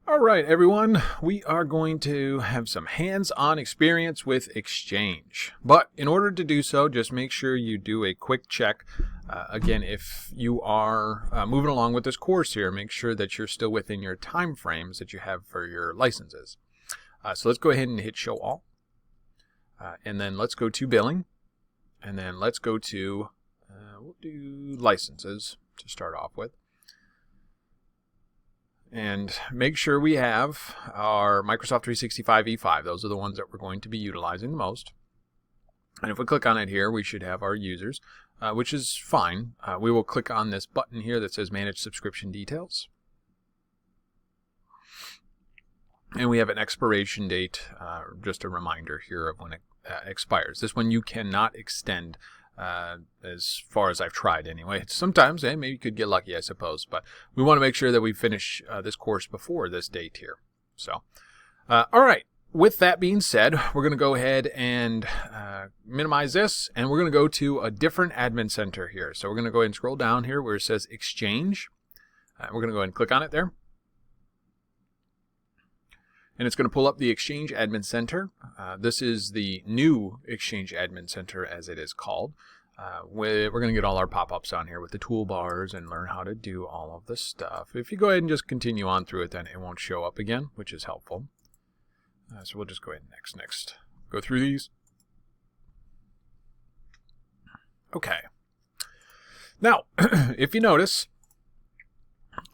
All right, everyone, we are going to have some hands-on experience with Exchange. But in order to do so, just make sure you do a quick check. Again, if you are moving along with this course here, make sure that you're still within your time frames that you have for your licenses. So let's go ahead and hit Show All. And then let's go to Billing. And then let's go to, we'll do Licenses to start off with. And make sure we have our Microsoft 365 E5. Those are the ones that we're going to be utilizing the most. And if we click on it here, we should have our users, which is fine. We will click on this button here that says Manage Subscription Details. And we have an expiration date, just a reminder here of when it expires. This one you cannot extend as far as I've tried anyway. Sometimes, maybe you could get lucky, I suppose, but we want to make sure that we finish this course before this date here. So, all right. With that being said, we're going to go ahead and minimize this, and we're going to go to a different admin center here. So we're going to go ahead and scroll down here where it says Exchange. We're going to go ahead and click on it there. And it's going to pull up the Exchange Admin Center. This is the new Exchange Admin Center, as it is called. We're going to get all our pop-ups on here with the toolbars and learn how to do all of this stuff. If you go ahead and just continue on through it, then it won't show up again, which is helpful. So we'll just go ahead and next. Go through these. Okay. Now, if you notice,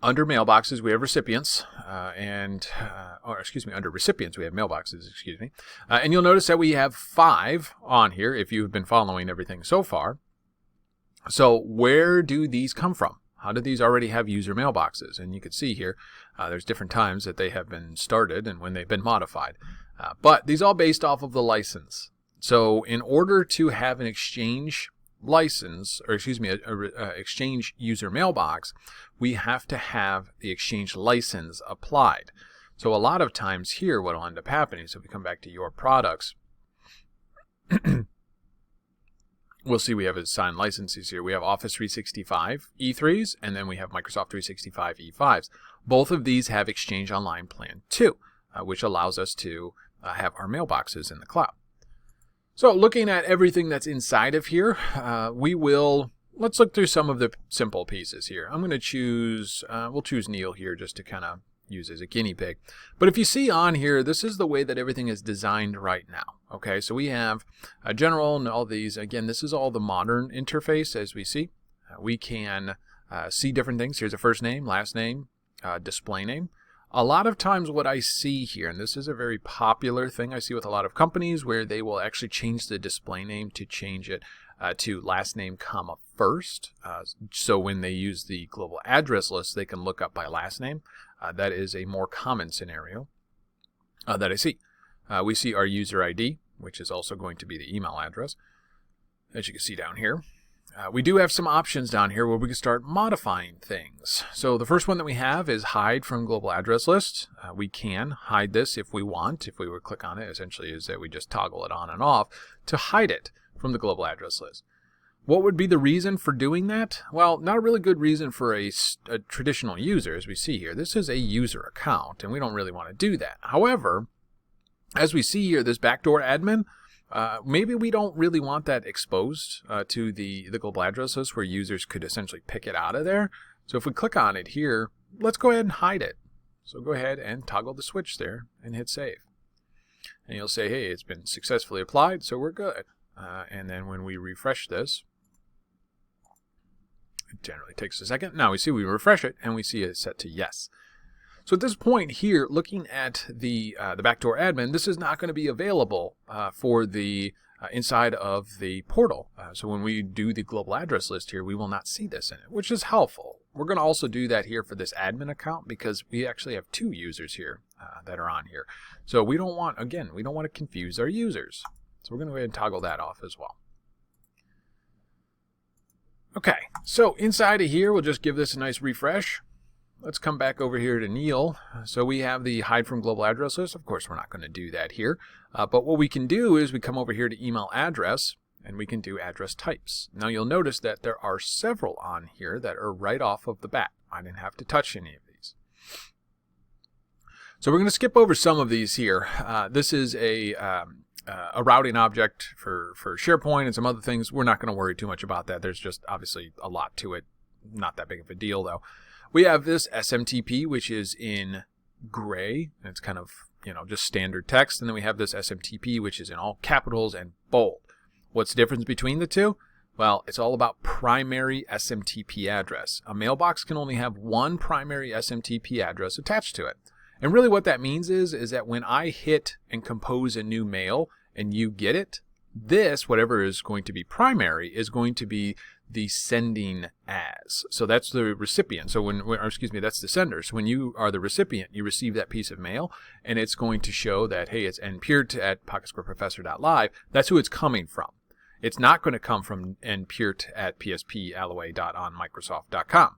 under mailboxes, we have recipients, under recipients, we have mailboxes, and you'll notice that we have 5 on here if you've been following everything so far. So where do these come from? How do these already have user mailboxes? And you can see here, there's different times that they have been started and when they've been modified. But these all based off of the license. So in order to have an Exchange license, or Exchange user mailbox, we have to have the Exchange license applied. So a lot of times here, what will end up happening, so if we come back to your products, we'll see we have assigned licenses here. We have Office 365 E3s, and then we have Microsoft 365 E5s. Both of these have Exchange Online Plan 2, which allows us to have our mailboxes in the cloud. So looking at everything that's inside of here, let's look through some of the simple pieces here. I'm going to choose, we'll choose Neil here just to kind of use as a guinea pig. But if you see on here, this is the way that everything is designed right now. Okay, so we have a general and all these. Again, this is all the modern interface as we see. We can see different things. Here's a first name, last name, display name. A lot of times what I see here, and this is a very popular thing I see with a lot of companies, where they will actually change the display name to change it to last name, comma, first. So when they use the global address list, they can look up by last name. That is a more common scenario that I see. We see our user ID, which is also going to be the email address, as you can see down here. We do have some options down here where we can start modifying things. So the first one that we have is hide from global address list. We can hide this if we want. If we would click on it, essentially is that we just toggle it on and off to hide it from the global address list. What would be the reason for doing that? Well, not a really good reason for a traditional user, as we see here. This is a user account, and we don't really want to do that. However, as we see here, this backdoor admin, maybe we don't really want that exposed to the global address list where users could essentially pick it out of there. So if we click on it here, let's go ahead and hide it. So go ahead and toggle the switch there and hit save. And you'll say, hey, it's been successfully applied, so we're good. And then when we refresh this, it generally takes a second. Now we see we refresh it and we see it set to yes. So at this point here, looking at the backdoor admin, this is not going to be available for the inside of the portal. So when we do the global address list here, we will not see this in it, which is helpful. We're going to also do that here for this admin account because we actually have 2 users here that are on here. So we don't want, again, we don't want to confuse our users. So we're going to go ahead and toggle that off as well. Okay, so inside of here, we'll just give this a nice refresh. Let's come back over here to Neil. So we have the hide from global address list. Of course, we're not going to do that here. But what we can do is we come over here to email address, and we can do address types. Now you'll notice that there are several on here that are right off of the bat. I didn't have to touch any of these. So we're going to skip over some of these here. This is a routing object for SharePoint and some other things. We're not going to worry too much about that. There's just obviously a lot to it. Not that big of a deal though. We have this SMTP, which is in gray. It's kind of, just standard text. And then we have this SMTP, which is in all capitals and bold. What's the difference between the two? Well, it's all about primary SMTP address. A mailbox can only have one primary SMTP address attached to it. And really what that means is that when I hit and compose a new mail and you get it, this, whatever is going to be primary, is going to be the sending as. So that's the recipient. So that's the sender. So when you are the recipient, you receive that piece of mail, and it's going to show that, hey, it's npeart@PocketSquareProfessor.live. That's who it's coming from. It's not going to come from npeart@pspalloway.onmicrosoft.com.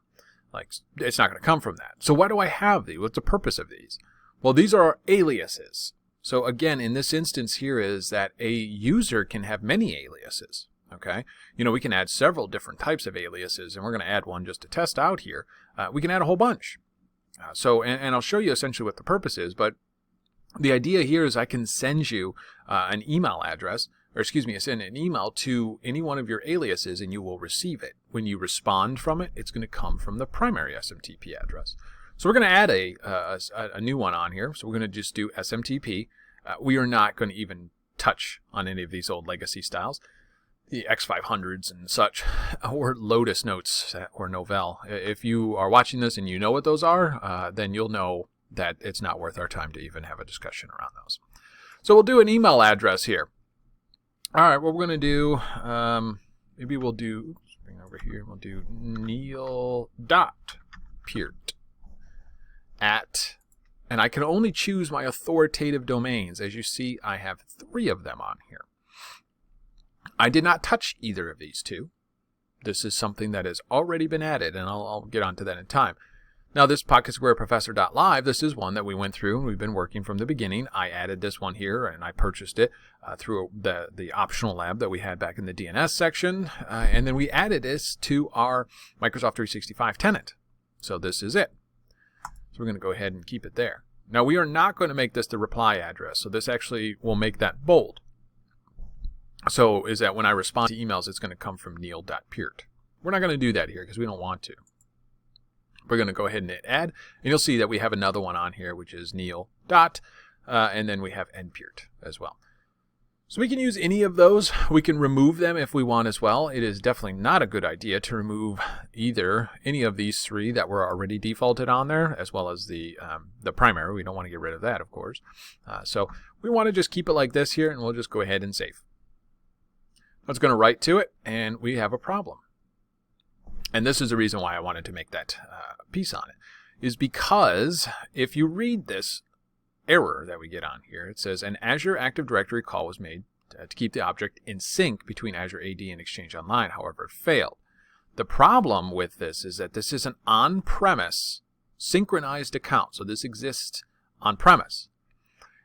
It's not going to come from that. So why do I have these? What's the purpose of these? Well, these are aliases. So again, in this instance here is that a user can have many aliases. Okay, we can add several different types of aliases, and we're going to add one just to test out here. We can add a whole bunch. And I'll show you essentially what the purpose is, but the idea here is I can send you an email address, send an email to any one of your aliases, and you will receive it. When you respond from it, it's going to come from the primary SMTP address. So we're going to add a new one on here. So we're going to just do SMTP. We are not going to even touch on any of these old legacy styles, the X500s and such, or Lotus Notes or Novell. If you are watching this and you know what those are, then you'll know that it's not worth our time to even have a discussion around those. So we'll do an email address here. All right, what we're going to do, maybe we'll do, bring over here, we'll do neil.peart and I can only choose my authoritative domains. As you see, I have 3 of them on here. I did not touch either of these two. This is something that has already been added, and I'll get onto that in time. Now this PocketSquareProfessor.live, this is one that we went through and we've been working from the beginning. I added this one here and I purchased it through the optional lab that we had back in the DNS section. And then we added this to our Microsoft 365 tenant. So this is it. So we're going to go ahead and keep it there. Now we are not going to make this the reply address. So this actually will make that bold. So is that when I respond to emails, it's going to come from neil.peart. We're not going to do that here because we don't want to. We're going to go ahead and hit add, and you'll see that we have another one on here, which is Neil. And then we have npeart as well. So we can use any of those. We can remove them if we want as well. It is definitely not a good idea to remove any of these 3 that were already defaulted on there, as well as the primary. We don't want to get rid of that, of course. So we want to just keep it like this here, and we'll just go ahead and save. Let's going to write to it, and we have a problem. And this is the reason why I wanted to make that piece on it, is because if you read this error that we get on here, it says an Azure Active Directory call was made to keep the object in sync between Azure AD and Exchange Online. However, it failed. The problem with this is that this is an on-premise synchronized account. So this exists on-premise.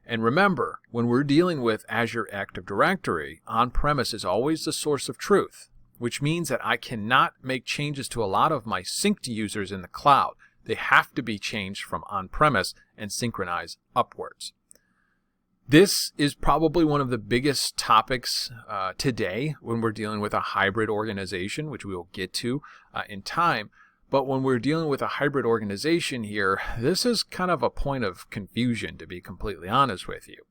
And remember, when we're dealing with Azure Active Directory, on-premise is always the source of truth, which means that I cannot make changes to a lot of my synced users in the cloud. They have to be changed from on-premise and synchronize upwards. This is probably one of the biggest topics today when we're dealing with a hybrid organization, which we will get to in time. But when we're dealing with a hybrid organization here, this is kind of a point of confusion, to be completely honest with you.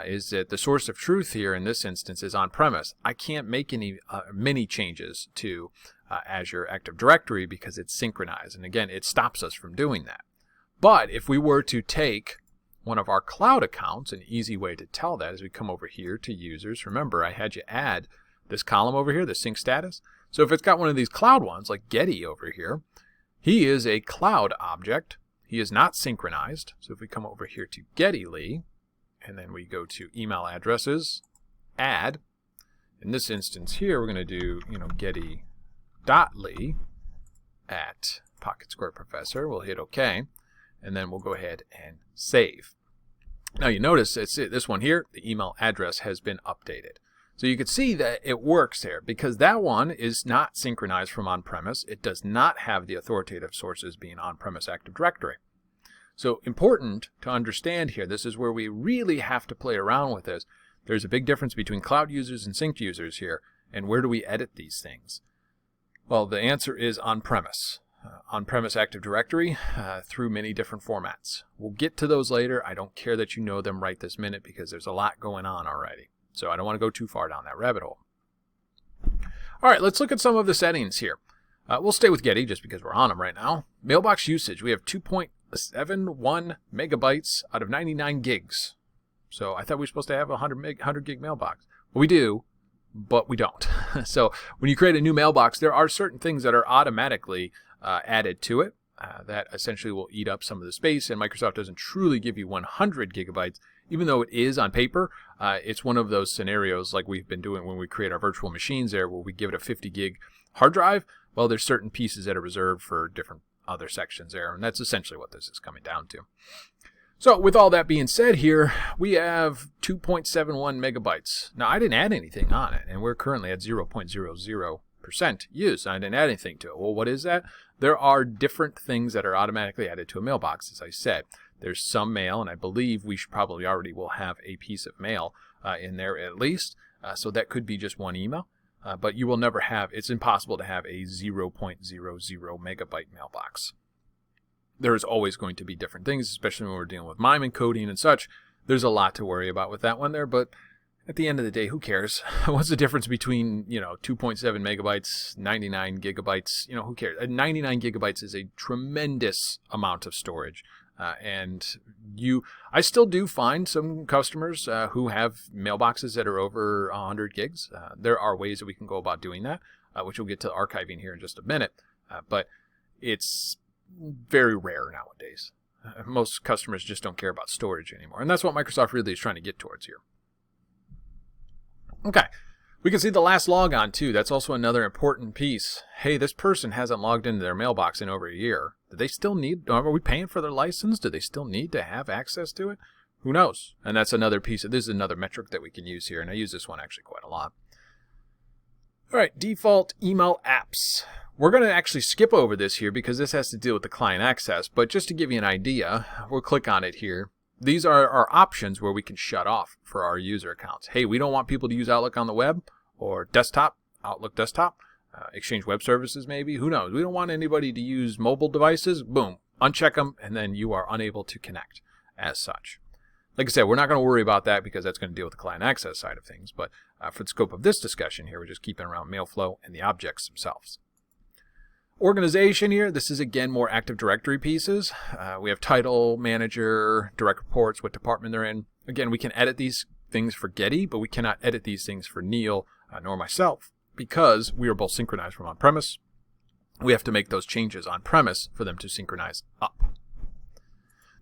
Is that the source of truth here in this instance is on-premise. I can't make many changes to Azure Active Directory because it's synchronized. And again, it stops us from doing that. But if we were to take one of our cloud accounts, an easy way to tell that is we come over here to users. Remember, I had you add this column over here, the sync status. So if it's got one of these cloud ones, like Getty over here, he is a cloud object. He is not synchronized. So if we come over here to Getty.ly, and then we go to email addresses, add. In this instance here, we're going to do, Getty.ly at PocketSquareProfessor. We'll hit OK, and then we'll go ahead and save. Now you notice this one here, the email address has been updated. So you can see that it works there because that one is not synchronized from on-premise. It does not have the authoritative sources being on-premise Active Directory. So important to understand here, this is where we really have to play around with this. There's a big difference between cloud users and synced users here. And where do we edit these things? Well, the answer is on-premise. On-premise Active Directory through many different formats. We'll get to those later. I don't care that you know them right this minute because there's a lot going on already. So I don't want to go too far down that rabbit hole. All right, let's look at some of the settings here. We'll stay with Getty just because we're on them right now. Mailbox usage, we have 2.71 megabytes out of 99 gigs. So I thought we were supposed to have a 100 gig mailbox. Well, we do, but we don't. So when you create a new mailbox, there are certain things that are automatically added to it that essentially will eat up some of the space, and Microsoft doesn't truly give you 100 gigabytes, even though it is on paper. It's one of those scenarios like we've been doing when we create our virtual machines there, where we give it a 50 gig hard drive. Well, there's certain pieces that are reserved for different other sections there, and that's essentially what this is coming down to. So with all that being said here, we have 2.71 megabytes. Now, I didn't add anything on it, and we're currently at 0.00% use. I didn't add anything to it. Well, what is that? There are different things that are automatically added to a mailbox, as I said. There's some mail, and I believe we should probably already will have a piece of mail in there at least. So that could be just one email. But you will never have, it's impossible to have a 0.00 megabyte mailbox. There is always going to be different things, especially when we're dealing with MIME encoding and such. There's a lot to worry about with that one there, but at the end of the day, who cares? What's the difference between, 2.7 megabytes, 99 gigabytes? Who cares? 99 gigabytes is a tremendous amount of storage. I still do find some customers who have mailboxes that are over 100 gigs. There are ways that we can go about doing that, which we'll get to archiving here in just a minute. But it's very rare nowadays. Most customers just don't care about storage anymore. And that's what Microsoft really is trying to get towards here. Okay. We can see the last log on too. That's also another important piece. Hey, this person hasn't logged into their mailbox in over a year. Do they still need, are we paying for their license? Do they still need to have access to it? Who knows? And that's another piece this is another metric that we can use here. And I use this one actually quite a lot. All right, default email apps. We're going to actually skip over this here because this has to deal with the client access. But just to give you an idea, we'll click on it here. These are our options where we can shut off for our user accounts. Hey, we don't want people to use Outlook on the web or desktop, Outlook desktop, Exchange Web Services maybe. Who knows? We don't want anybody to use mobile devices. Boom, uncheck them, and then you are unable to connect as such. Like I said, we're not going to worry about that because that's going to deal with the client access side of things. But for the scope of this discussion here, we're just keeping around mail flow and the objects themselves. Organization here, this is again more Active Directory pieces. We have title, manager, direct reports, what department they're in. Again, we can edit these things for Getty, but we cannot edit these things for Neil nor myself because we are both synchronized from on-premise. We have to make those changes on-premise for them to synchronize up.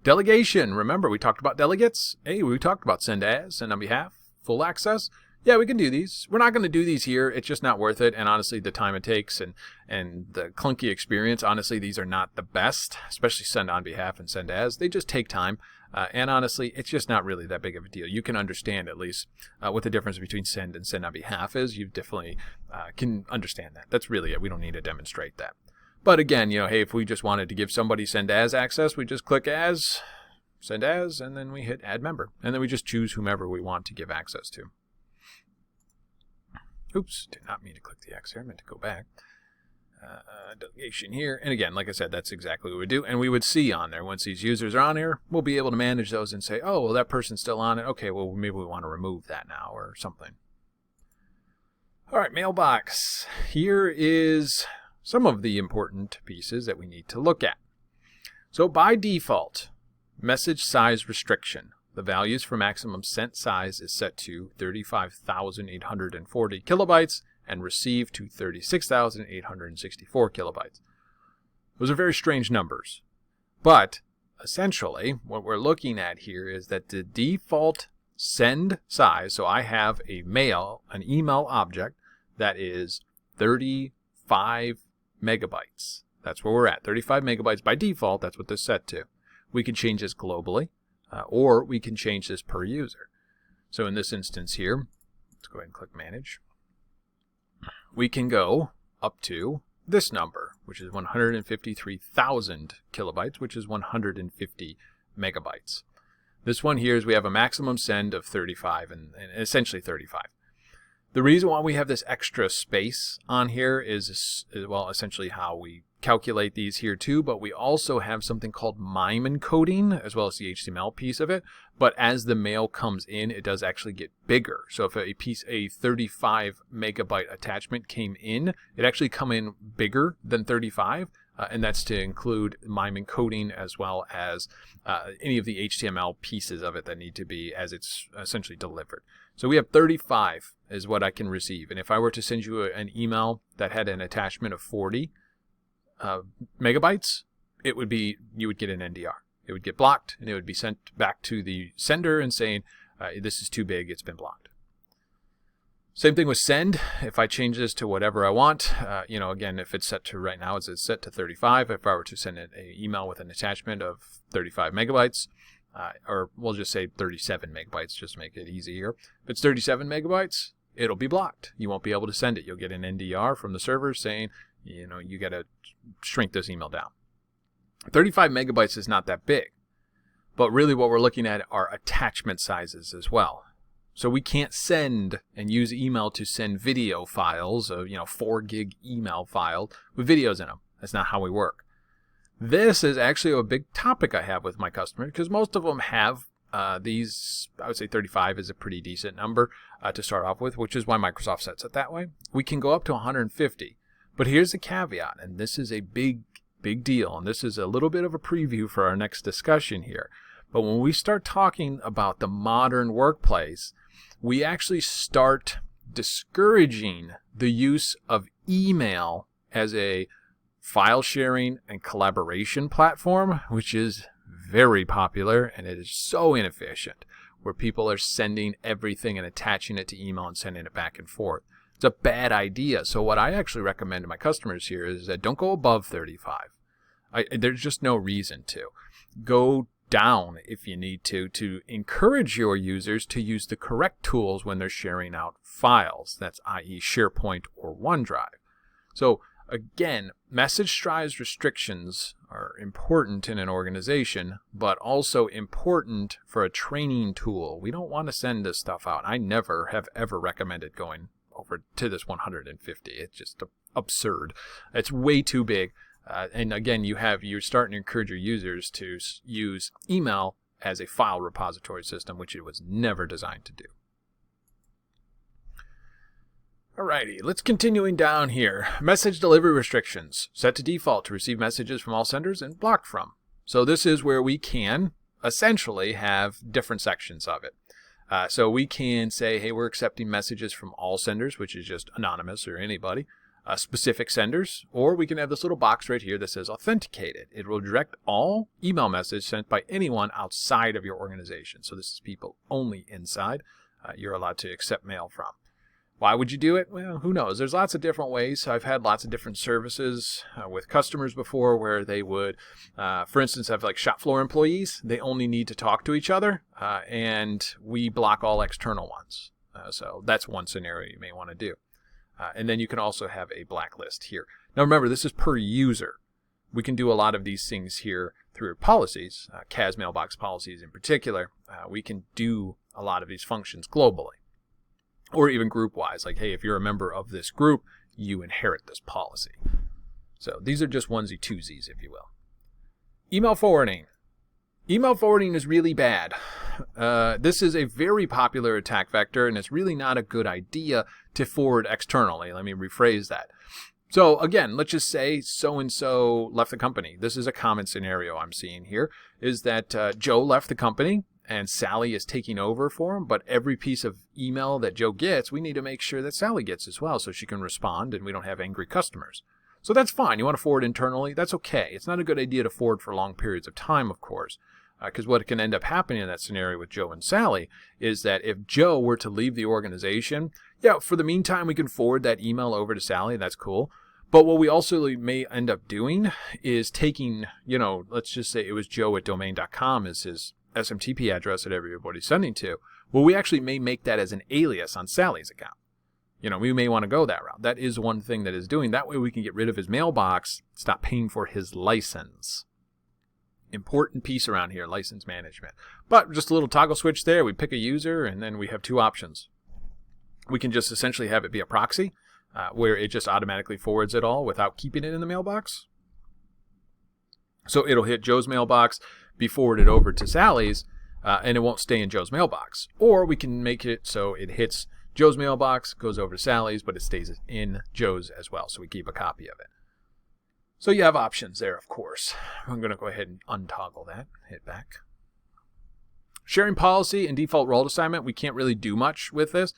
Delegation, remember we talked about delegates? Hey, we talked about send as, send on behalf, full access. Yeah, we can do these. We're not going to do these here. It's just not worth it. And honestly, the time it takes and the clunky experience, honestly, these are not the best, especially send on behalf and send as. They just take time. And honestly, it's just not really that big of a deal. You can understand at least what the difference between send and send on behalf is. You definitely can understand that. That's really it. We don't need to demonstrate that. But again, hey, if we just wanted to give somebody send as access, we just click as, send as, and then we hit add member. And then we just choose whomever we want to give access to. Oops, did not mean to click the X here. I meant to go back. Delegation here. And again, like I said, that's exactly what we would do. And we would see on there, once these users are on here, we'll be able to manage those and say, oh, well, that person's still on it. Okay, well, maybe we want to remove that now or something. All right, mailbox. Here is some of the important pieces that we need to look at. So by default, message size restriction. The values for maximum sent size is set to 35,840 kilobytes and received to 36,864 kilobytes. Those are very strange numbers. But essentially, what we're looking at here is that the default send size, so I have an email object that is 35 megabytes. That's where we're at, 35 megabytes by default. That's what this is set to. We can change this globally. Or we can change this per user. So in this instance here, let's go ahead and click Manage. We can go up to this number, which is 153,000 kilobytes, which is 150 megabytes. This one here is we have a maximum send of 35 and essentially 35. The reason why we have this extra space on here is, well, essentially how we calculate these here too, but we also have something called MIME encoding as well as the HTML piece of it. But as the mail comes in, it does actually get bigger. So if a 35 megabyte attachment came in, it actually come in bigger than 35. And that's to include MIME encoding as well as any of the HTML pieces of it that need to be as it's essentially delivered. So we have 35 is what I can receive. And if I were to send you an email that had an attachment of 40 megabytes, you would get an NDR. It would get blocked and it would be sent back to the sender and saying, this is too big, it's been blocked. Same thing with send. If I change this to whatever I want, again, if it's set to right now, it's set to 35. If I were to send an email with an attachment of 35 megabytes, or we'll just say 37 megabytes just to make it easier. If it's 37 megabytes, it'll be blocked. You won't be able to send it. You'll get an NDR from the server saying, you got to shrink this email down. 35 megabytes is not that big, but really what we're looking at are attachment sizes as well. So we can't send and use email to send video files, 4 gig email file with videos in them. That's not how we work. This is actually a big topic I have with my customers because most of them have these. I would say 35 is a pretty decent number to start off with, which is why Microsoft sets it that way. We can go up to 150, but here's the caveat, and this is a big deal, and this is a little bit of a preview for our next discussion here. But when we start talking about the modern workplace, we actually start discouraging the use of email as a file sharing and collaboration platform, which is very popular, and it is so inefficient, where people are sending everything and attaching it to email and sending it back and forth. It's a bad idea. So what I actually recommend to my customers here is that don't go above 35. There's just no reason to. Go down if you need to encourage your users to use the correct tools when they're sharing out files. That's i.e. SharePoint or OneDrive. So again, message size restrictions are important in an organization, but also important for a training tool. We don't want to send this stuff out. I never have ever recommended going over to this 150. It's just absurd. It's way too big. And again, you're starting to encourage your users to use email as a file repository system, which it was never designed to do. Alrighty, let's continuing down here. Message delivery restrictions. Set to default to receive messages from all senders and block from. So this is where we can essentially have different sections of it. So we can say, hey, we're accepting messages from all senders, which is just anonymous or anybody. Specific senders, or we can have this little box right here that says authenticated. It will direct all email messages sent by anyone outside of your organization. So this is people only inside you're allowed to accept mail from. Why would you do it? Well, who knows? There's lots of different ways. I've had lots of different services with customers before where they would, for instance, have like shop floor employees. They only need to talk to each other, and we block all external ones. So that's one scenario you may want to do. And then you can also have a blacklist here. Now remember, this is per user. We can do a lot of these things here through policies, CAS mailbox policies in particular. We can do a lot of these functions globally or even group-wise. Like, hey, if you're a member of this group, you inherit this policy. So these are just onesie-twosies, if you will. Email forwarding. Email forwarding is really bad. This is a very popular attack vector, and it's really not a good idea to forward externally. Let me rephrase that. So again, let's just say so-and-so left the company. This is a common scenario I'm seeing here, is that Joe left the company and Sally is taking over for him, but every piece of email that Joe gets, we need to make sure that Sally gets as well so she can respond and we don't have angry customers. So that's fine. You want to forward internally? That's okay. It's not a good idea to forward for long periods of time, of course. Because what can end up happening in that scenario with Joe and Sally is that if Joe were to leave the organization, yeah, for the meantime, we can forward that email over to Sally. That's cool. But what we also may end up doing is taking, let's just say it was joe@domain.com is his SMTP address that everybody's sending to. Well, we actually may make that as an alias on Sally's account. We may want to go that route. That is one thing that is doing. That way we can get rid of his mailbox, stop paying for his license. Important piece around here, license management. But just a little toggle switch there. We pick a user, and then we have two options. We can just essentially have it be a proxy, where it just automatically forwards it all without keeping it in the mailbox. So it'll hit Joe's mailbox, be forwarded over to Sally's, and it won't stay in Joe's mailbox. Or we can make it so it hits Joe's mailbox, goes over to Sally's, but it stays in Joe's as well. So we keep a copy of it. So you have options there, of course. I'm going to go ahead and untoggle that. Hit back. Sharing policy and default role assignment, we can't really do much with this.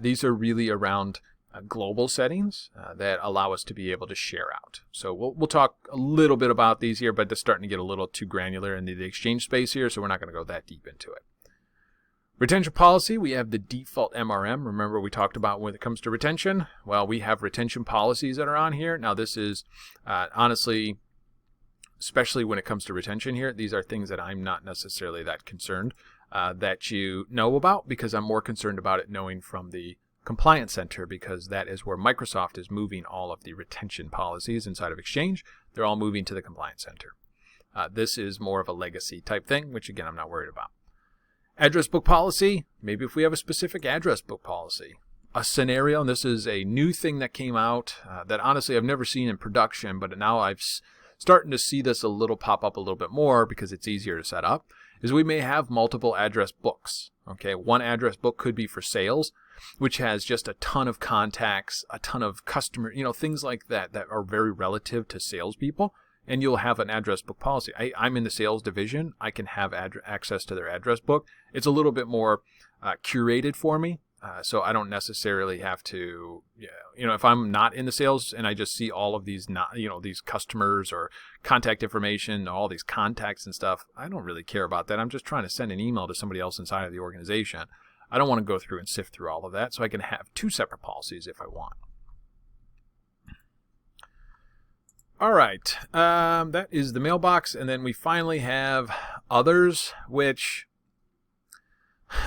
These are really around global settings that allow us to be able to share out. So we'll talk a little bit about these here, but they're starting to get a little too granular in the Exchange space here, so we're not going to go that deep into it. Retention policy, we have the default MRM. Remember we talked about when it comes to retention? Well, we have retention policies that are on here. Now this is honestly, especially when it comes to retention here, these are things that I'm not necessarily that concerned that you know about, because I'm more concerned about it knowing from the Compliance Center, because that is where Microsoft is moving all of the retention policies inside of Exchange. They're all moving to the Compliance Center. This is more of a legacy type thing, which again, I'm not worried about. Address book policy, maybe if we have a specific address book policy. A scenario, and this is a new thing that came out that honestly I've never seen in production, but now I've starting to see this a little pop up a little bit more because it's easier to set up, is we may have multiple address books. Okay, one address book could be for sales, which has just a ton of contacts, a ton of customer, things like that are very relative to salespeople. And you'll have an address book policy. I'm in the sales division. I can have access to their address book. It's a little bit more curated for me, so I don't necessarily have to, if I'm not in the sales and I just see all of these, these customers or contact information, all these contacts and stuff, I don't really care about that. I'm just trying to send an email to somebody else inside of the organization. I don't want to go through and sift through all of that, so I can have two separate policies if I want. All right, that is the mailbox, and then we finally have others, which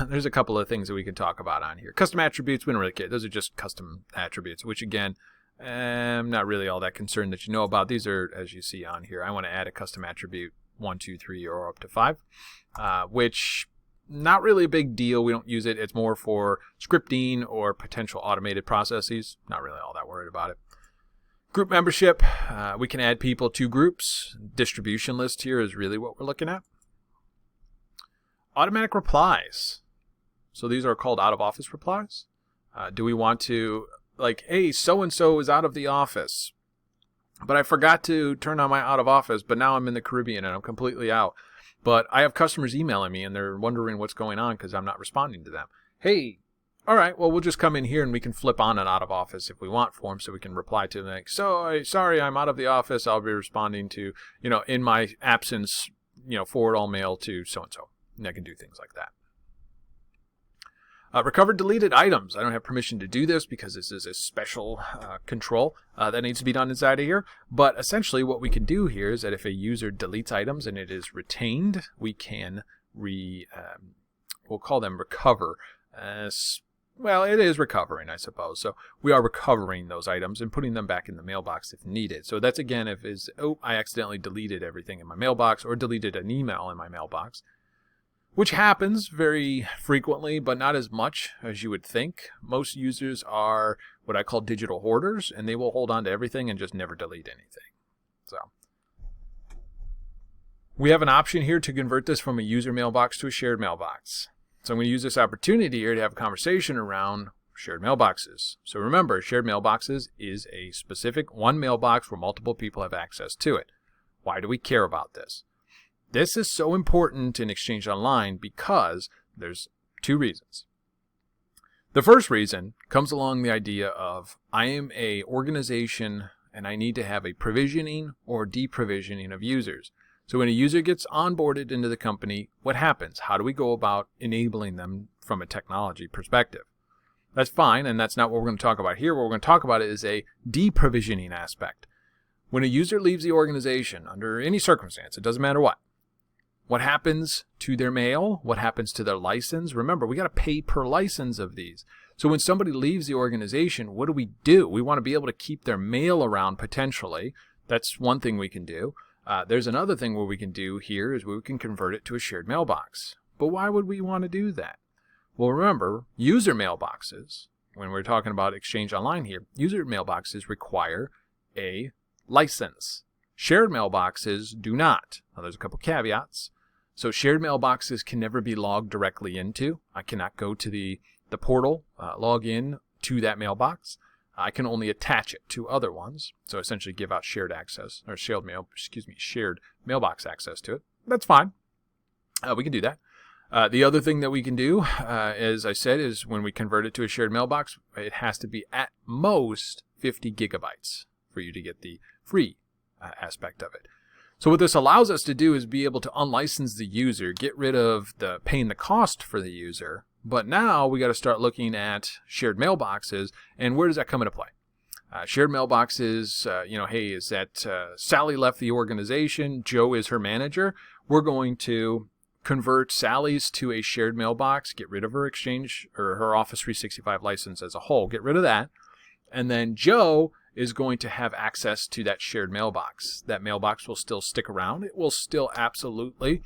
there's a couple of things that we can talk about on here. Custom attributes, we don't really care. Those are just custom attributes, which again, I'm not really all that concerned that you know about. These are, as you see on here, I want to add a custom attribute 1, 2, 3, or up to 5, which not really a big deal. We don't use it. It's more for scripting or potential automated processes. Not really all that worried about it. Group membership, we can add people to groups. Distribution list here is really what we're looking at. Automatic replies. So these are called out-of-office replies. Do we want to, like, hey, so-and-so is out of the office, but I forgot to turn on my out-of-office, but now I'm in the Caribbean and I'm completely out. But I have customers emailing me and they're wondering what's going on because I'm not responding to them. Hey, all right, well, we'll just come in here and we can flip on an out of office if we want for them, so we can reply to them like, sorry, I'm out of the office. I'll be responding to, in my absence, forward all mail to so-and-so. And I can do things like that. Recovered deleted items. I don't have permission to do this because this is a special control that needs to be done inside of here. But essentially what we can do here is that if a user deletes items and it is retained, we can we'll call them recover. Well, it is recovering, I suppose. So we are recovering those items and putting them back in the mailbox if needed. So that's, again, if I accidentally deleted everything in my mailbox or deleted an email in my mailbox, which happens very frequently, but not as much as you would think. Most users are what I call digital hoarders, and they will hold on to everything and just never delete anything. So we have an option here to convert this from a user mailbox to a shared mailbox. So I'm going to use this opportunity here to have a conversation around shared mailboxes. So remember, shared mailboxes is a specific one mailbox where multiple people have access to it. Why do we care about this? This is so important in Exchange Online because there's two reasons. The first reason comes along the idea of I am an organization and I need to have a provisioning or deprovisioning of users. So when a user gets onboarded into the company, what happens? How do we go about enabling them from a technology perspective? That's fine, and that's not what we're going to talk about here. What we're going to talk about is a deprovisioning aspect. When a user leaves the organization under any circumstance, it doesn't matter what happens to their mail? What happens to their license? Remember, we got to pay per license of these. So when somebody leaves the organization, what do? We want to be able to keep their mail around potentially. That's one thing we can do. There's another thing where we can do here is we can convert it to a shared mailbox. But why would we want to do that? Well, remember, user mailboxes, when we're talking about Exchange Online here, user mailboxes require a license. Shared mailboxes do not. Now, there's a couple caveats. So shared mailboxes can never be logged directly into. I cannot go to the portal, log in to that mailbox. I can only attach it to other ones. So essentially give out shared access, or shared mailbox access to it. That's fine. We can do that. The other thing that we can do, as I said, is when we convert it to a shared mailbox, it has to be at most 50 gigabytes for you to get the free aspect of it. So what this allows us to do is be able to unlicense the user, get rid of paying the cost for the user. But now we got to start looking at shared mailboxes, and where does that come into play? Shared mailboxes, hey, is that Sally left the organization, Joe is her manager. We're going to convert Sally's to a shared mailbox, get rid of her Exchange or her Office 365 license as a whole, get rid of that. And then Joe is going to have access to that shared mailbox. That mailbox will still stick around. It will still absolutely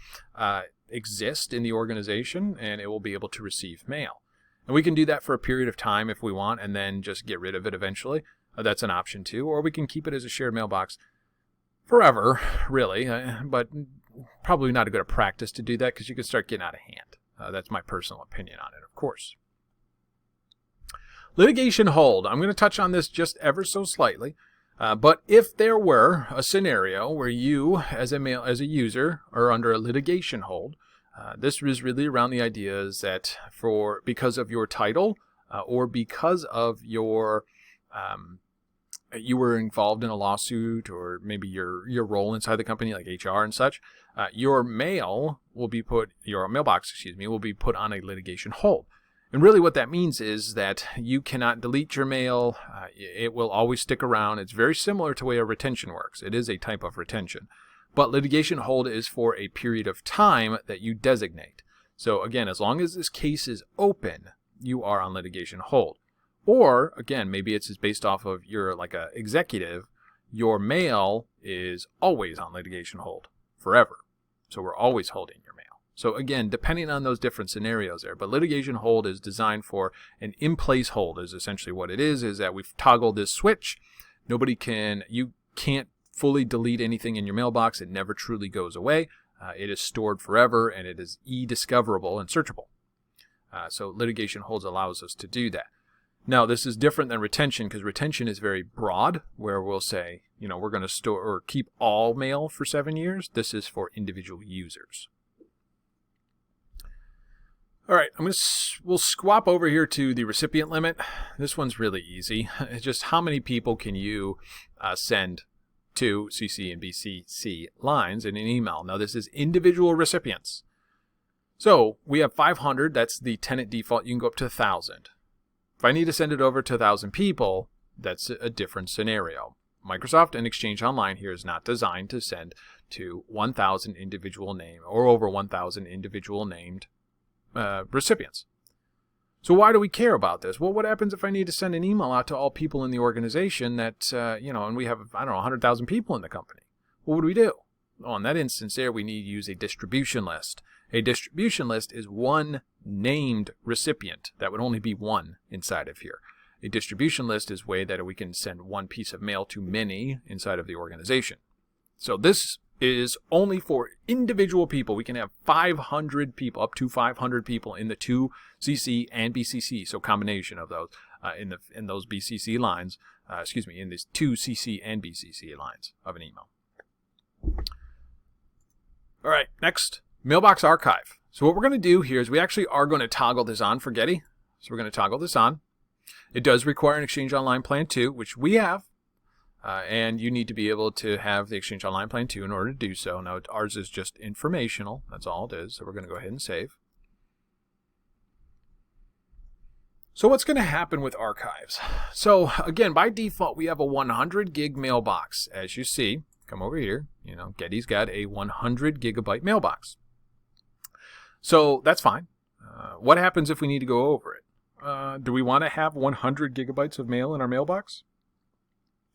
exist in the organization, and it will be able to receive mail. And we can do that for a period of time if we want, and then just get rid of it eventually. That's an option too. Or we can keep it as a shared mailbox forever, really, but probably not a good practice to do that because you can start getting out of hand. That's my personal opinion on it, of course. Litigation hold. I'm going to touch on this just ever so slightly. But if there were a scenario where you, as a user, are under a litigation hold, this is really around the ideas that because of your title or because of your you were involved in a lawsuit, or maybe your role inside the company, like HR and such, your mailbox will be put on a litigation hold. And really what that means is that you cannot delete your mail. It will always stick around. It's very similar to the way a retention works. It is a type of retention. But litigation hold is for a period of time that you designate. So again, as long as this case is open, you are on litigation hold. Or, again, maybe it's based off of you're like an executive, your mail is always on litigation hold forever. So we're always holding your mail. So again, depending on those different scenarios there, but litigation hold is designed for an in-place hold is essentially what it is that we've toggled this switch. You can't fully delete anything in your mailbox. It never truly goes away. It is stored forever, and it is e-discoverable and searchable. So litigation holds allows us to do that. Now, this is different than retention because retention is very broad, where we'll say, we're going to store or keep all mail for 7 years. This is for individual users. All right, we'll swap over here to the recipient limit. This one's really easy. It's just how many people can you send to CC and BCC lines in an email. Now, this is individual recipients. So we have 500. That's the tenant default. You can go up to 1,000. If I need to send it over to 1,000 people, that's a different scenario. Microsoft and Exchange Online here is not designed to send to 1,000 individual name or over 1,000 individual named recipients. So why do we care about this? Well, what happens if I need to send an email out to all people in the organization that, and we have, 100,000 people in the company? What would we do? Well, in that instance there, we need to use a distribution list. A distribution list is one named recipient. That would only be one inside of here. A distribution list is a way that we can send one piece of mail to many inside of the organization. So this is only for individual people. We can have 500 people, up to 500 people in the two CC and BCC. So combination of those in those BCC lines, in these two CC and BCC lines of an email. All right, next, Mailbox Archive. So what we're going to do here is we actually are going to toggle this on for Getty. So we're going to toggle this on. It does require an Exchange Online Plan 2, which we have. And you need to be able to have the Exchange Online Plan 2 in order to do so. Now, ours is just informational. That's all it is. So we're going to go ahead and save. So what's going to happen with archives? So again, by default, we have a 100 gig mailbox. As you see, come over here. Getty's got a 100 gigabyte mailbox. So that's fine. What happens if we need to go over it? Do we want to have 100 gigabytes of mail in our mailbox?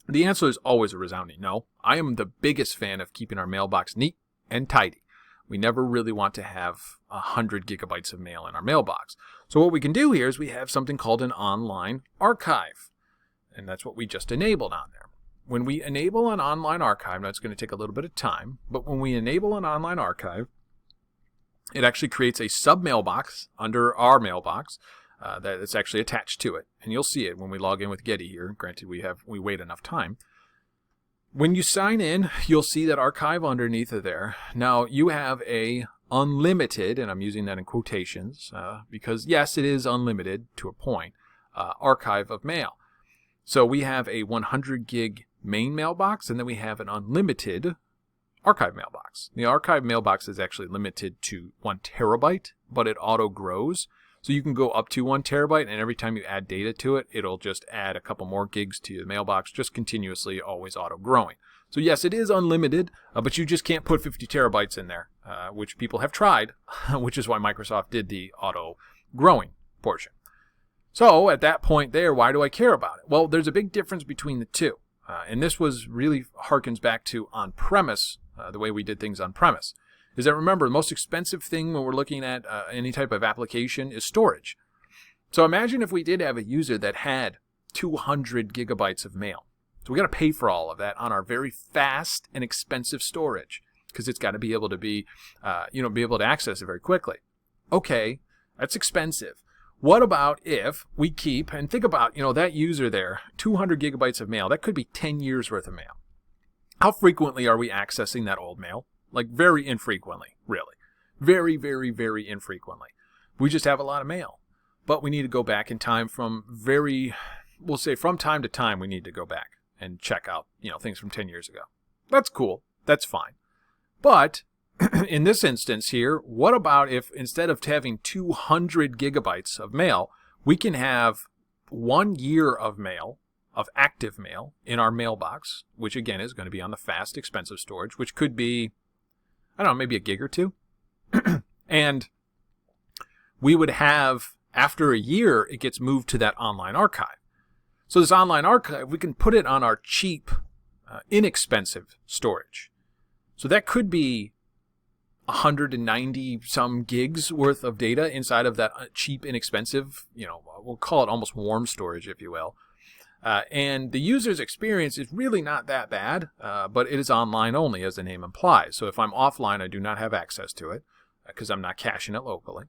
The answer is always a resounding no. I am the biggest fan of keeping our mailbox neat and tidy. We never really want to have 100 gigabytes of mail in our mailbox. So what we can do here is we have something called an online archive. And that's what we just enabled on there. When we enable an online archive, now it's going to take a little bit of time, but when we enable an online archive, it actually creates a sub mailbox under our mailbox that is actually attached to it. And you'll see it when we log in with Getty here. Granted, we wait enough time. When you sign in, you'll see that archive underneath of there. Now, you have a unlimited, and I'm using that in quotations, because yes, it is unlimited to a point, archive of mail. So we have a 100 gig main mailbox, and then we have an unlimited archive mailbox. The archive mailbox is actually limited to 1 terabyte, but it auto grows. So you can go up to 1 terabyte, and every time you add data to it, it'll just add a couple more gigs to your mailbox, just continuously, always auto growing. So yes, it is unlimited, but you just can't put 50 terabytes in there, which people have tried, which is why Microsoft did the auto growing portion. So at that point there, why do I care about it? Well, there's a big difference between the two. And this was really harkens back to on-premise, the way we did things on-premise. Is that, remember, the most expensive thing when we're looking at any type of application is storage. So imagine if we did have a user that had 200 gigabytes of mail. So we got to pay for all of that on our very fast and expensive storage because it's got to be able to be able to access it very quickly. Okay, that's expensive. What about if we keep, and think about, that user there, 200 gigabytes of mail, that could be 10 years worth of mail. How frequently are we accessing that old mail? Like very infrequently, really. Very, very, very infrequently. We just have a lot of mail. But we need to go back in time from time to time we need to go back and check out, things from 10 years ago. That's cool. That's fine. But in this instance here, what about if instead of having 200 gigabytes of mail, we can have 1 year of mail, of active mail in our mailbox, which again is going to be on the fast, expensive storage, which could be, I don't know, maybe a gig or two. And we would have, after a year, it gets moved to that online archive. So this online archive, we can put it on our cheap, inexpensive storage. So that could be 190 some gigs worth of data inside of that cheap, inexpensive, we'll call it almost warm storage, if you will. And the user's experience is really not that bad, but it is online only, as the name implies. So if I'm offline, I do not have access to it because I'm not caching it locally.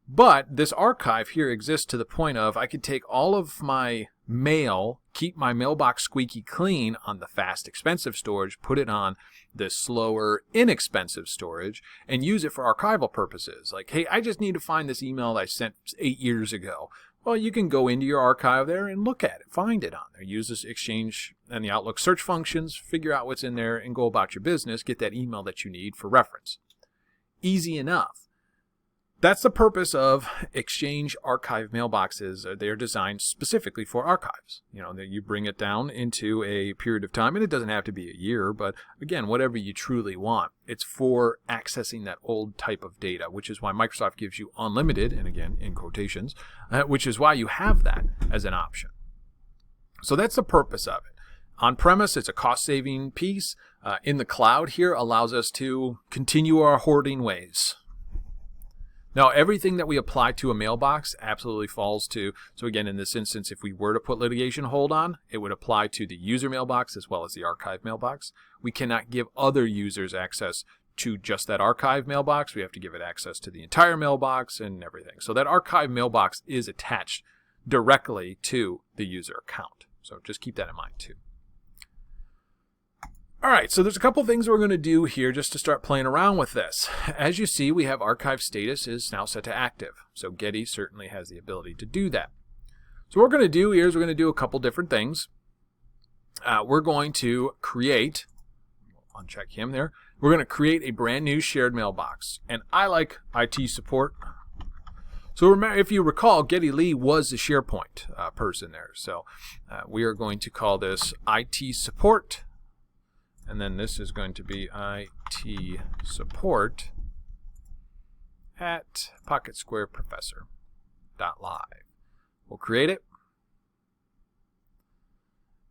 But this archive here exists to the point of I could take all of my mail, keep my mailbox squeaky clean on the fast, expensive storage, put it on the slower, inexpensive storage, and use it for archival purposes. Like, hey, I just need to find this email that I sent 8 years ago. Well, you can go into your archive there and look at it, find it on there. Use this Exchange and the Outlook search functions, figure out what's in there, and go about your business. Get that email that you need for reference. Easy enough. That's the purpose of Exchange archive mailboxes. They are designed specifically for archives. That you bring it down into a period of time, and it doesn't have to be a year, but again, whatever you truly want. It's for accessing that old type of data, which is why Microsoft gives you unlimited, and again, in quotations, which is why you have that as an option. So that's the purpose of it. On-premise, it's a cost-saving piece. In the cloud here allows us to continue our hoarding ways. Now, everything that we apply to a mailbox absolutely falls to, so again, in this instance, if we were to put litigation hold on, it would apply to the user mailbox as well as the archive mailbox. We cannot give other users access to just that archive mailbox. We have to give it access to the entire mailbox and everything. So that archive mailbox is attached directly to the user account. So just keep that in mind too. All right, so there's a couple things we're going to do here just to start playing around with this. As you see, we have archive status is now set to active. So Getty certainly has the ability to do that. So what we're going to do here is we're going to do a couple different things. We're going to create, uncheck him there, we're going to create a brand new shared mailbox. And I like IT support. So remember, if you recall, Getty Lee was the SharePoint person there. So we are going to call this IT support. And then this is going to be IT support at PocketSquareProfessor.live. We'll create it.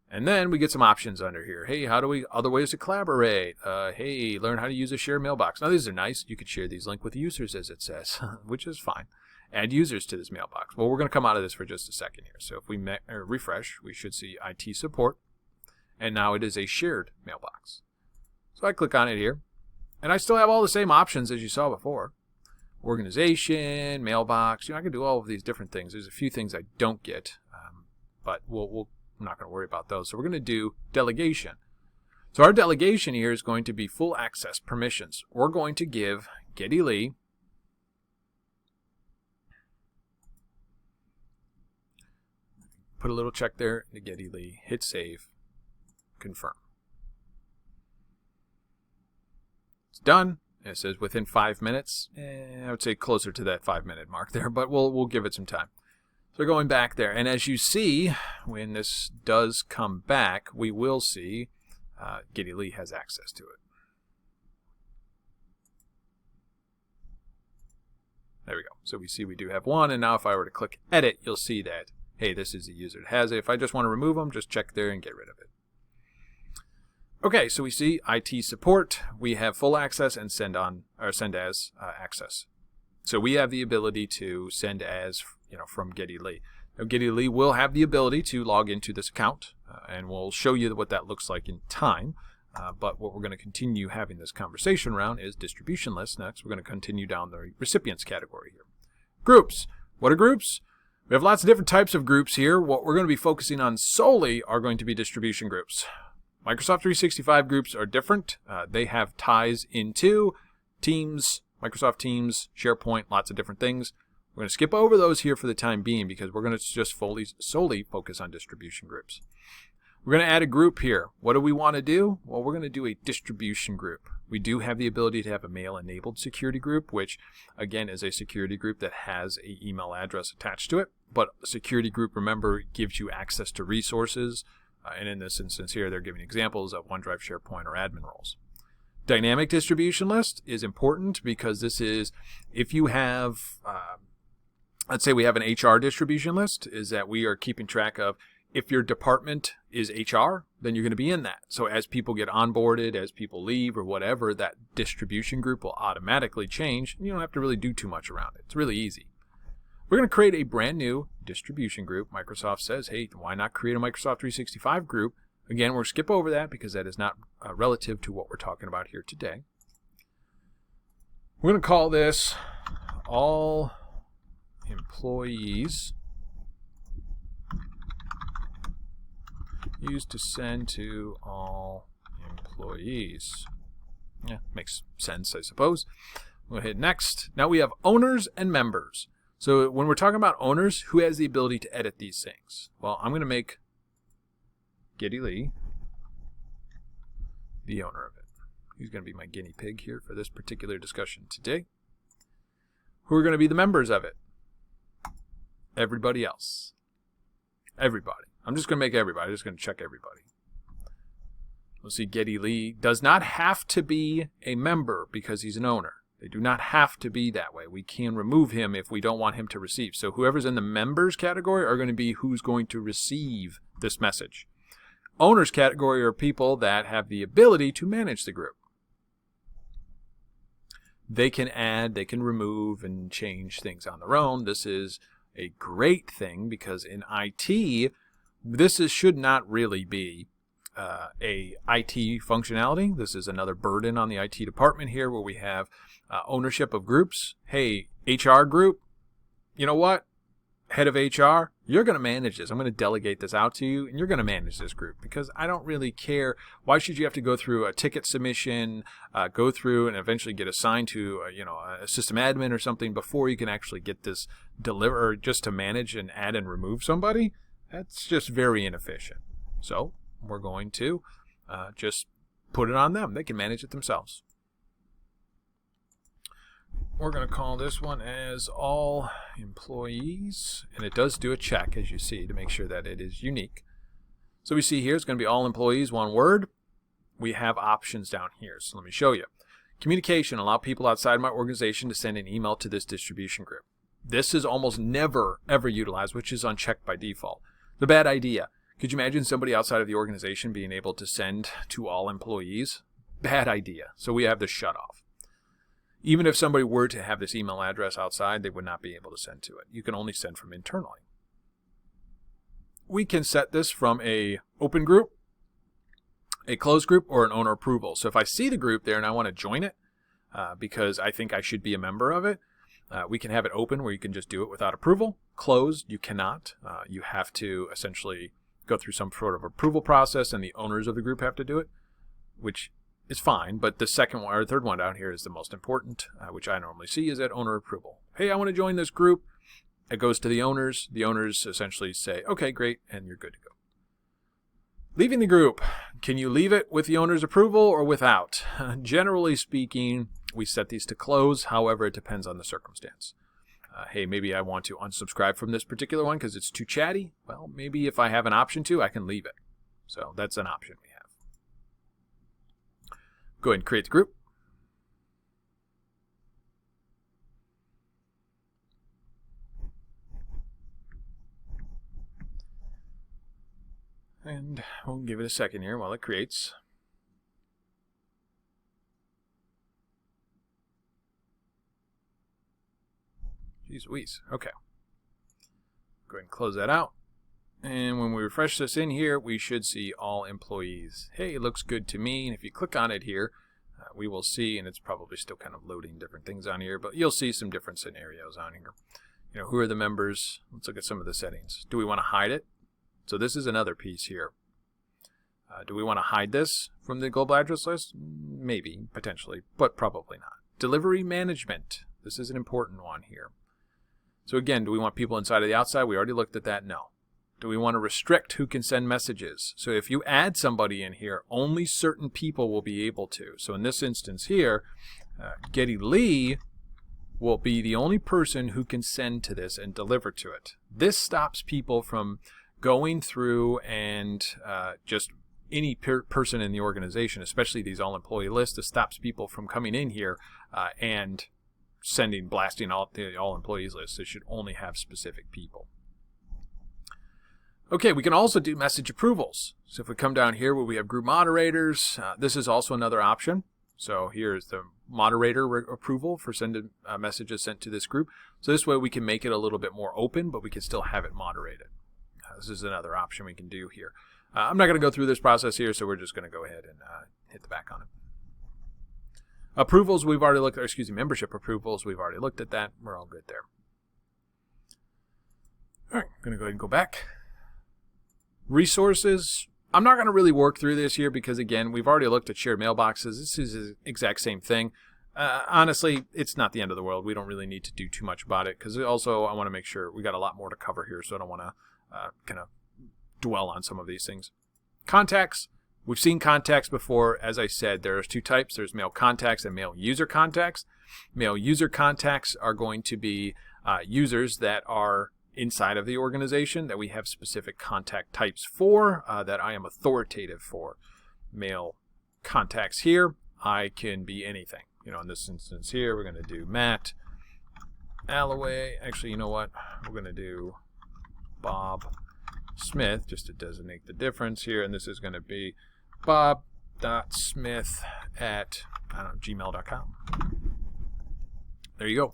And then we get some options under here. Hey, other ways to collaborate. Hey, learn how to use a shared mailbox. Now, these are nice. You could share these links with users, as it says, which is fine. Add users to this mailbox. Well, we're going to come out of this for just a second here. So if we refresh, we should see IT support. And now it is a shared mailbox. So I click on it here. And I still have all the same options as you saw before. Organization, mailbox. I can do all of these different things. There's a few things I don't get, but I'm not going to worry about those. So we're going to do delegation. So our delegation here is going to be full access permissions. We're going to give Geddy Lee put a little check there to Geddy Lee, hit save, confirm. It's done. It says within 5 minutes. I would say closer to that 5-minute mark there, but we'll give it some time. So going back there, and as you see, when this does come back, we will see Geddy Lee has access to it. There we go. So we see we do have one, and now if I were to click edit, you'll see that, hey, this is the user that has it. If I just want to remove them, just check there and get rid of it. Okay, so we see IT support. We have full access and send as access. So we have the ability to send as, from Geddy Lee. Now, Geddy Lee will have the ability to log into this account, and we'll show you what that looks like in time. But what we're going to continue having this conversation around is distribution lists next. We're going to continue down the recipients category here. Groups. What are groups? We have lots of different types of groups here. What we're going to be focusing on solely are going to be distribution groups. Microsoft 365 groups are different. They have ties into Teams, Microsoft Teams, SharePoint, lots of different things. We're going to skip over those here for the time being because we're going to just solely focus on distribution groups. We're going to add a group here. What do we want to do? Well, we're going to do a distribution group. We do have the ability to have a mail-enabled security group, which, again, is a security group that has an email address attached to it. But a security group, remember, gives you access to resources. And in this instance here, they're giving examples of OneDrive, SharePoint, or admin roles. Dynamic distribution list is important because this is, if you have, let's say we have an HR distribution list, is that we are keeping track of if your department is HR, then you're going to be in that. So as people get onboarded, as people leave or whatever, that distribution group will automatically change. You don't have to really do too much around it. It's really easy. We're going to create a brand new distribution group. Microsoft says, hey, why not create a Microsoft 365 group? Again, we'll skip over that because that is not relative to what we're talking about here today. We're going to call this all employees used to send to all employees. Yeah, makes sense, I suppose. We'll hit next. Now we have owners and members. So when we're talking about owners, who has the ability to edit these things? Well, I'm going to make Geddy Lee the owner of it. He's going to be my guinea pig here for this particular discussion today. Who are going to be the members of it? Everybody else. Everybody. I'm just going to make everybody. I'm just going to check everybody. We'll see Geddy Lee does not have to be a member because he's an owner. They do not have to be that way. We can remove him if we don't want him to receive. So whoever's in the members category are going to be who's going to receive this message. Owners category are people that have the ability to manage the group. They can add, they can remove, and change things on their own. This is a great thing because in IT, should not really be a IT functionality. This is another burden on the IT department here where we have ownership of groups. Hey, HR group, you know what? Head of HR, you're going to manage this. I'm going to delegate this out to you, and you're going to manage this group because I don't really care. Why should you have to go through a ticket submission, go through and eventually get assigned to a system admin or something before you can actually get this delivered just to manage and add and remove somebody? That's just very inefficient. So we're going to just put it on them. They can manage it themselves. We're going to call this one as all employees, and it does do a check, as you see, to make sure that it is unique. So we see here it's going to be all employees, one word. We have options down here, so let me show you. Communication, allow people outside my organization to send an email to this distribution group. This is almost never, ever utilized, which is unchecked by default. The bad idea. Could you imagine somebody outside of the organization being able to send to all employees? Bad idea. So we have this shut off. Even if somebody were to have this email address outside, they would not be able to send to it. You can only send from internally. We can set this from a open group, a closed group, or an owner approval. So if I see the group there and I want to join it because I think I should be a member of it, we can have it open where you can just do it without approval. Closed, you cannot. You have to essentially go through some sort of approval process, and the owners of the group have to do it, which is fine. But the second one or third one down here is the most important, which I normally see is at owner approval. Hey, I want to join this group. It goes to the owners. The owners essentially say, okay, great, and you're good to go. Leaving the group. Can you leave it with the owner's approval or without? Generally speaking, we set these to close. However, it depends on the circumstance. Hey, maybe I want to unsubscribe from this particular one because it's too chatty. Well, maybe if I have an option to, I can leave it. So that's an option we have. Go ahead and create the group. And we'll give it a second here while it creates. Jeez Louise. Okay. Go ahead and close that out. And when we refresh this in here, we should see all employees. Hey, it looks good to me. And if you click on it here, we will see, and it's probably still kind of loading different things on here, but you'll see some different scenarios on here. You know, who are the members? Let's look at some of the settings. Do we want to hide it? So this is another piece here. Do we want to hide this from the global address list? Maybe, potentially, but probably not. Delivery management. This is an important one here. So again, do we want people inside or the outside? We already looked at that. No. Do we want to restrict who can send messages? So if you add somebody in here, only certain people will be able to. So in this instance here, Getty Lee will be the only person who can send to this and deliver to it. This stops people from going through and just any person in the organization, especially these all-employee lists, it stops people from coming in here and blasting all the all-employees list. It should only have specific people. Okay, we can also do message approvals. So if we come down here where we have group moderators, this is also another option. So here's the moderator approval for sending messages sent to this group. So this way we can make it a little bit more open, but we can still have it moderated. This is another option we can do here. I'm not going to go through this process here, so we're just going to go ahead and hit the back on it. Approvals, we've already looked at, membership approvals, we've already looked at that. We're all good there. All right, I'm going to go ahead and go back. Resources, I'm not going to really work through this here because, again, we've already looked at shared mailboxes. This is the exact same thing. Honestly, it's not the end of the world. We don't really need to do too much about it because also I want to make sure we got a lot more to cover here, so I don't want to kind of dwell on some of these things. Contacts. We've seen contacts before. As I said, there's two types. There's mail contacts and mail user contacts. Mail user contacts are going to be users that are inside of the organization that we have specific contact types for, that I am authoritative for. Mail contacts here, I can be anything. You know, in this instance here, we're going to do Matt Alloway. Actually, you know what? We're going to do Bob Smith, just to designate the difference here. And this is going to be bob.smith at gmail.com. There you go.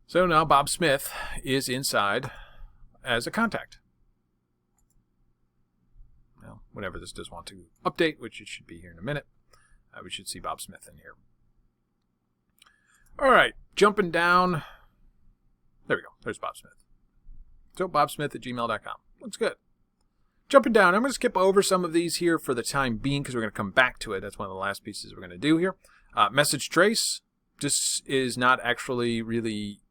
So now Bob Smith is inside as a contact. Now, whenever this does want to update, which it should be here in a minute, we should see Bob Smith in here. All right, jumping down. There we go. There's Bob Smith. So bobsmith at gmail.com. Looks good. Jumping down, I'm going to skip over some of these here for the time being because we're going to come back to it. That's one of the last pieces we're going to do here. Message trace. This is not actually really...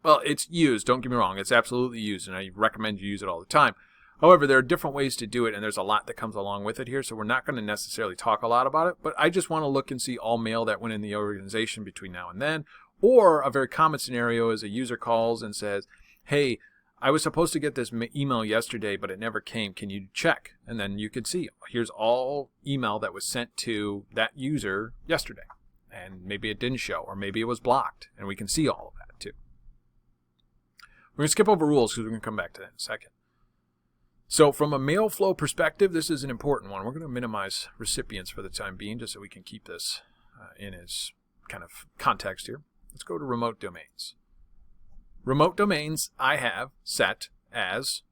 well, it's used. Don't get me wrong. It's absolutely used, and I recommend you use it all the time. However, there are different ways to do it, and there's a lot that comes along with it here, so we're not going to necessarily talk a lot about it, but I just want to look and see all mail that went in the organization between now and then. Or a very common scenario is a user calls and says, hey, I was supposed to get this email yesterday, but it never came. Can you check? And then you can see, here's all email that was sent to that user yesterday. And maybe it didn't show, or maybe it was blocked, and we can see all of that too. We're going to skip over rules because we're going to come back to that in a second. So from a mail flow perspective, this is an important one. We're going to minimize recipients for the time being just so we can keep this in its kind of context here. Let's go to remote domains. Remote domains I have set as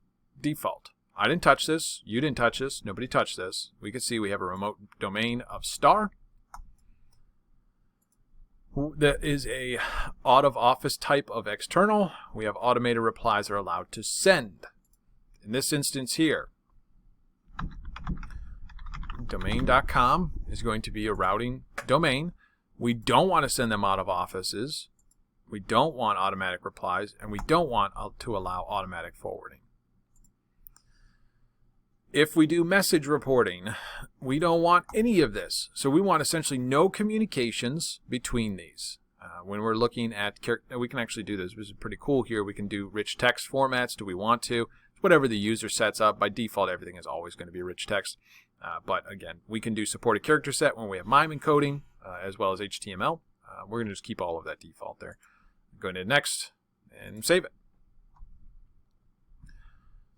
default. I didn't touch this. You didn't touch this. Nobody touched this. We can see we have a remote domain of star. That is a out of office type of external. We have automated replies are allowed to send. In this instance here, domain.com is going to be a routing domain. We don't want to send them out of offices. We don't want automatic replies, and we don't want to allow automatic forwarding. If we do message reporting, we don't want any of this. So we want essentially no communications between these. When we're looking at, we can actually do this. This is pretty cool here. We can do rich text formats. Do we want to? Whatever the user sets up. By default, everything is always going to be rich text. But again, we can do supported character set when we have MIME encoding, as well as HTML. We're going to just keep all of that default there. Go into next and save it.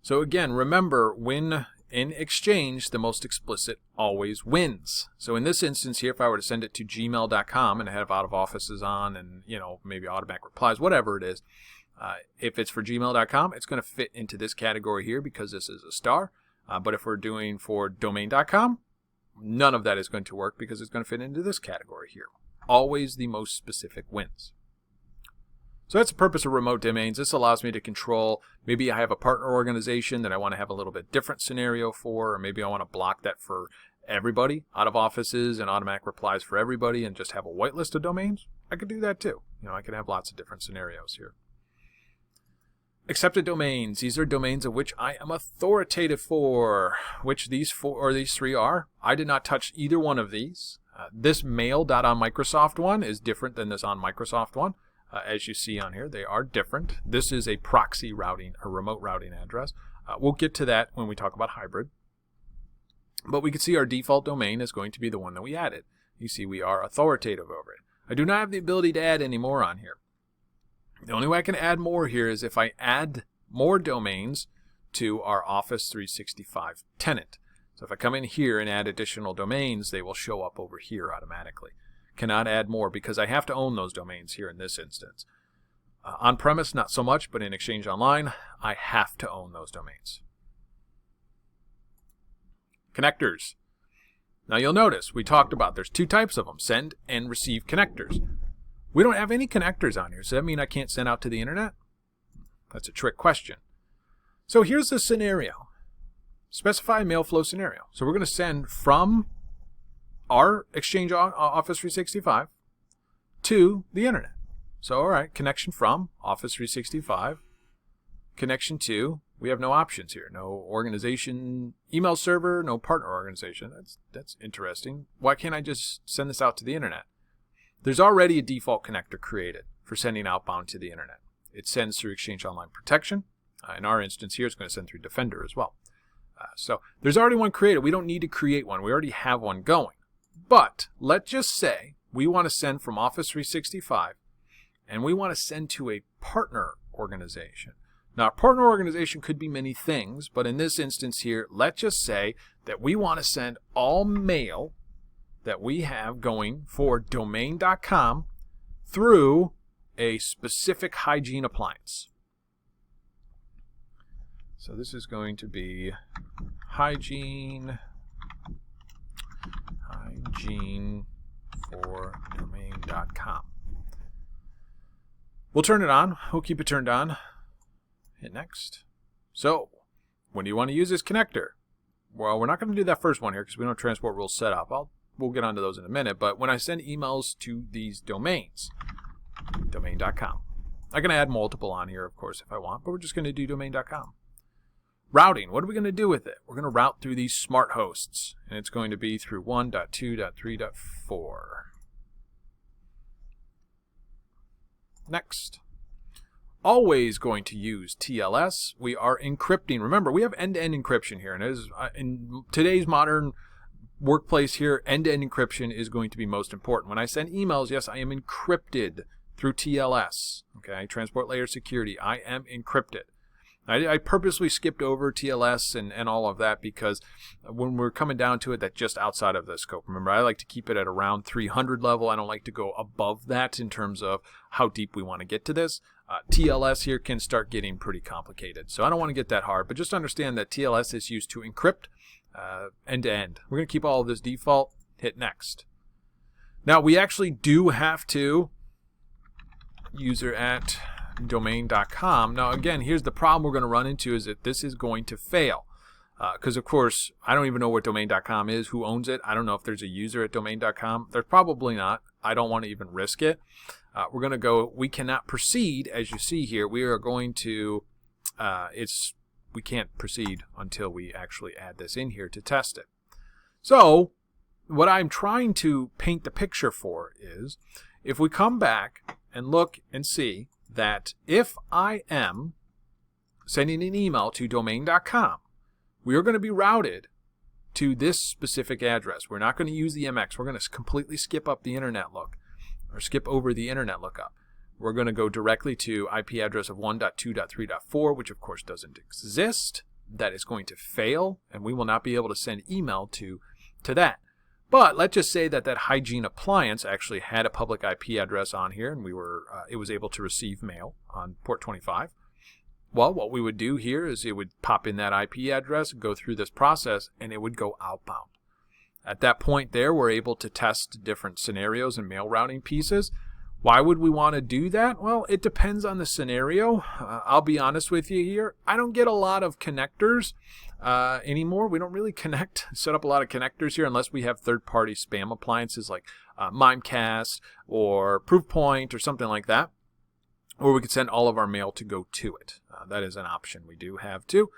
So again, remember, when in Exchange, the most explicit always wins. So in this instance here, if I were to send it to gmail.com and have out of offices on and, maybe automatic replies, whatever it is, if it's for gmail.com, it's going to fit into this category here because this is a star. But if we're doing for domain.com, none of that is going to work because it's going to fit into this category here. Always the most specific wins. So that's the purpose of remote domains. This allows me to control, maybe I have a partner organization that I want to have a little bit different scenario for, or maybe I want to block that for everybody, out of offices and automatic replies for everybody, and just have a whitelist of domains. I could do that too. I could have lots of different scenarios here. Accepted domains. These are domains of which I am authoritative for, which these three are. I did not touch either one of these. This mail.onmicrosoft one is different than this on Microsoft one. As you see on here, they are different. This is a proxy routing, a remote routing address. We'll get to that when we talk about hybrid. But we can see our default domain is going to be the one that we added. You see we are authoritative over it. I do not have the ability to add any more on here. The only way I can add more here is if I add more domains to our Office 365 tenant. So if I come in here and add additional domains, they will show up over here automatically. Cannot add more because I have to own those domains here in this instance. On-premise, not so much, but in Exchange Online, I have to own those domains. Connectors. Now you'll notice we talked about there's two types of them, send and receive connectors. We don't have any connectors on here, so that mean I can't send out to the internet? That's a trick question. So here's the scenario. Specify mail flow scenario. So we're going to send from our Exchange Office 365 to the internet. So, all right, connection from Office 365, connection to, we have no options here. No organization email server, no partner organization. That's interesting. Why can't I just send this out to the internet? There's already a default connector created for sending outbound to the internet. It sends through Exchange Online Protection. In our instance here, it's going to send through Defender as well. So there's already one created. We don't need to create one. We already have one going. But let's just say we want to send from Office 365 and we want to send to a partner organization. Now, a partner organization could be many things, but in this instance here, let's just say that we want to send all mail that we have going for domain.com through a specific hygiene appliance. So this is going to be hygiene for domain.com. We'll turn it on. We'll keep it turned on. Hit next. So, when do you want to use this connector? Well, we're not going to do that first one here because we don't have transport rules set up. We'll get onto those in a minute. But when I send emails to these domains, domain.com, I can add multiple on here, of course, if I want, but we're just going to do domain.com. Routing, what are we going to do with it? We're going to route through these smart hosts, and it's going to be through 1.2.3.4. Next. Always going to use TLS. We are encrypting. Remember, we have end-to-end encryption here, and in today's modern workplace here, end-to-end encryption is going to be most important. When I send emails, yes, I am encrypted through TLS, okay, Transport Layer Security. I am encrypted. I purposely skipped over TLS and all of that because when we're coming down to it, that's just outside of the scope. Remember, I like to keep it at around 300 level. I don't like to go above that in terms of how deep we want to get to this. TLS here can start getting pretty complicated. So I don't want to get that hard, but just understand that TLS is used to encrypt end to end. We're going to keep all of this default, hit next. Now we actually do have to user@domain.com. Now again, here's the problem we're going to run into is that this is going to fail. Because of course, I don't even know what domain.com is, who owns it. I don't know if there's a user at domain.com. There's probably not. I don't want to even risk it. We're going to go, we cannot proceed, as you see here. We are going to, we can't proceed until we actually add this in here to test it. So, what I'm trying to paint the picture for is, if we come back and look and see that if I am sending an email to domain.com, we are going to be routed to this specific address. We're not going to use the MX. We're going to completely skip up the internet look, or skip over the internet lookup. We're going to go directly to IP address of 1.2.3.4, which of course doesn't exist. That is going to fail, and we will not be able to send email to that. But let's just say that hygiene appliance actually had a public IP address on here, and it was able to receive mail on port 25. Well, what we would do here is it would pop in that IP address, go through this process, and it would go outbound. At that point there, we're able to test different scenarios and mail routing pieces. Why would we want to do that? Well, it depends on the scenario. I'll be honest with you here. I don't get a lot of connectors anymore. We don't really set up a lot of connectors here unless we have third-party spam appliances like Mimecast or Proofpoint or something like that. Or we could send all of our mail to go to it. That is an option we do have too.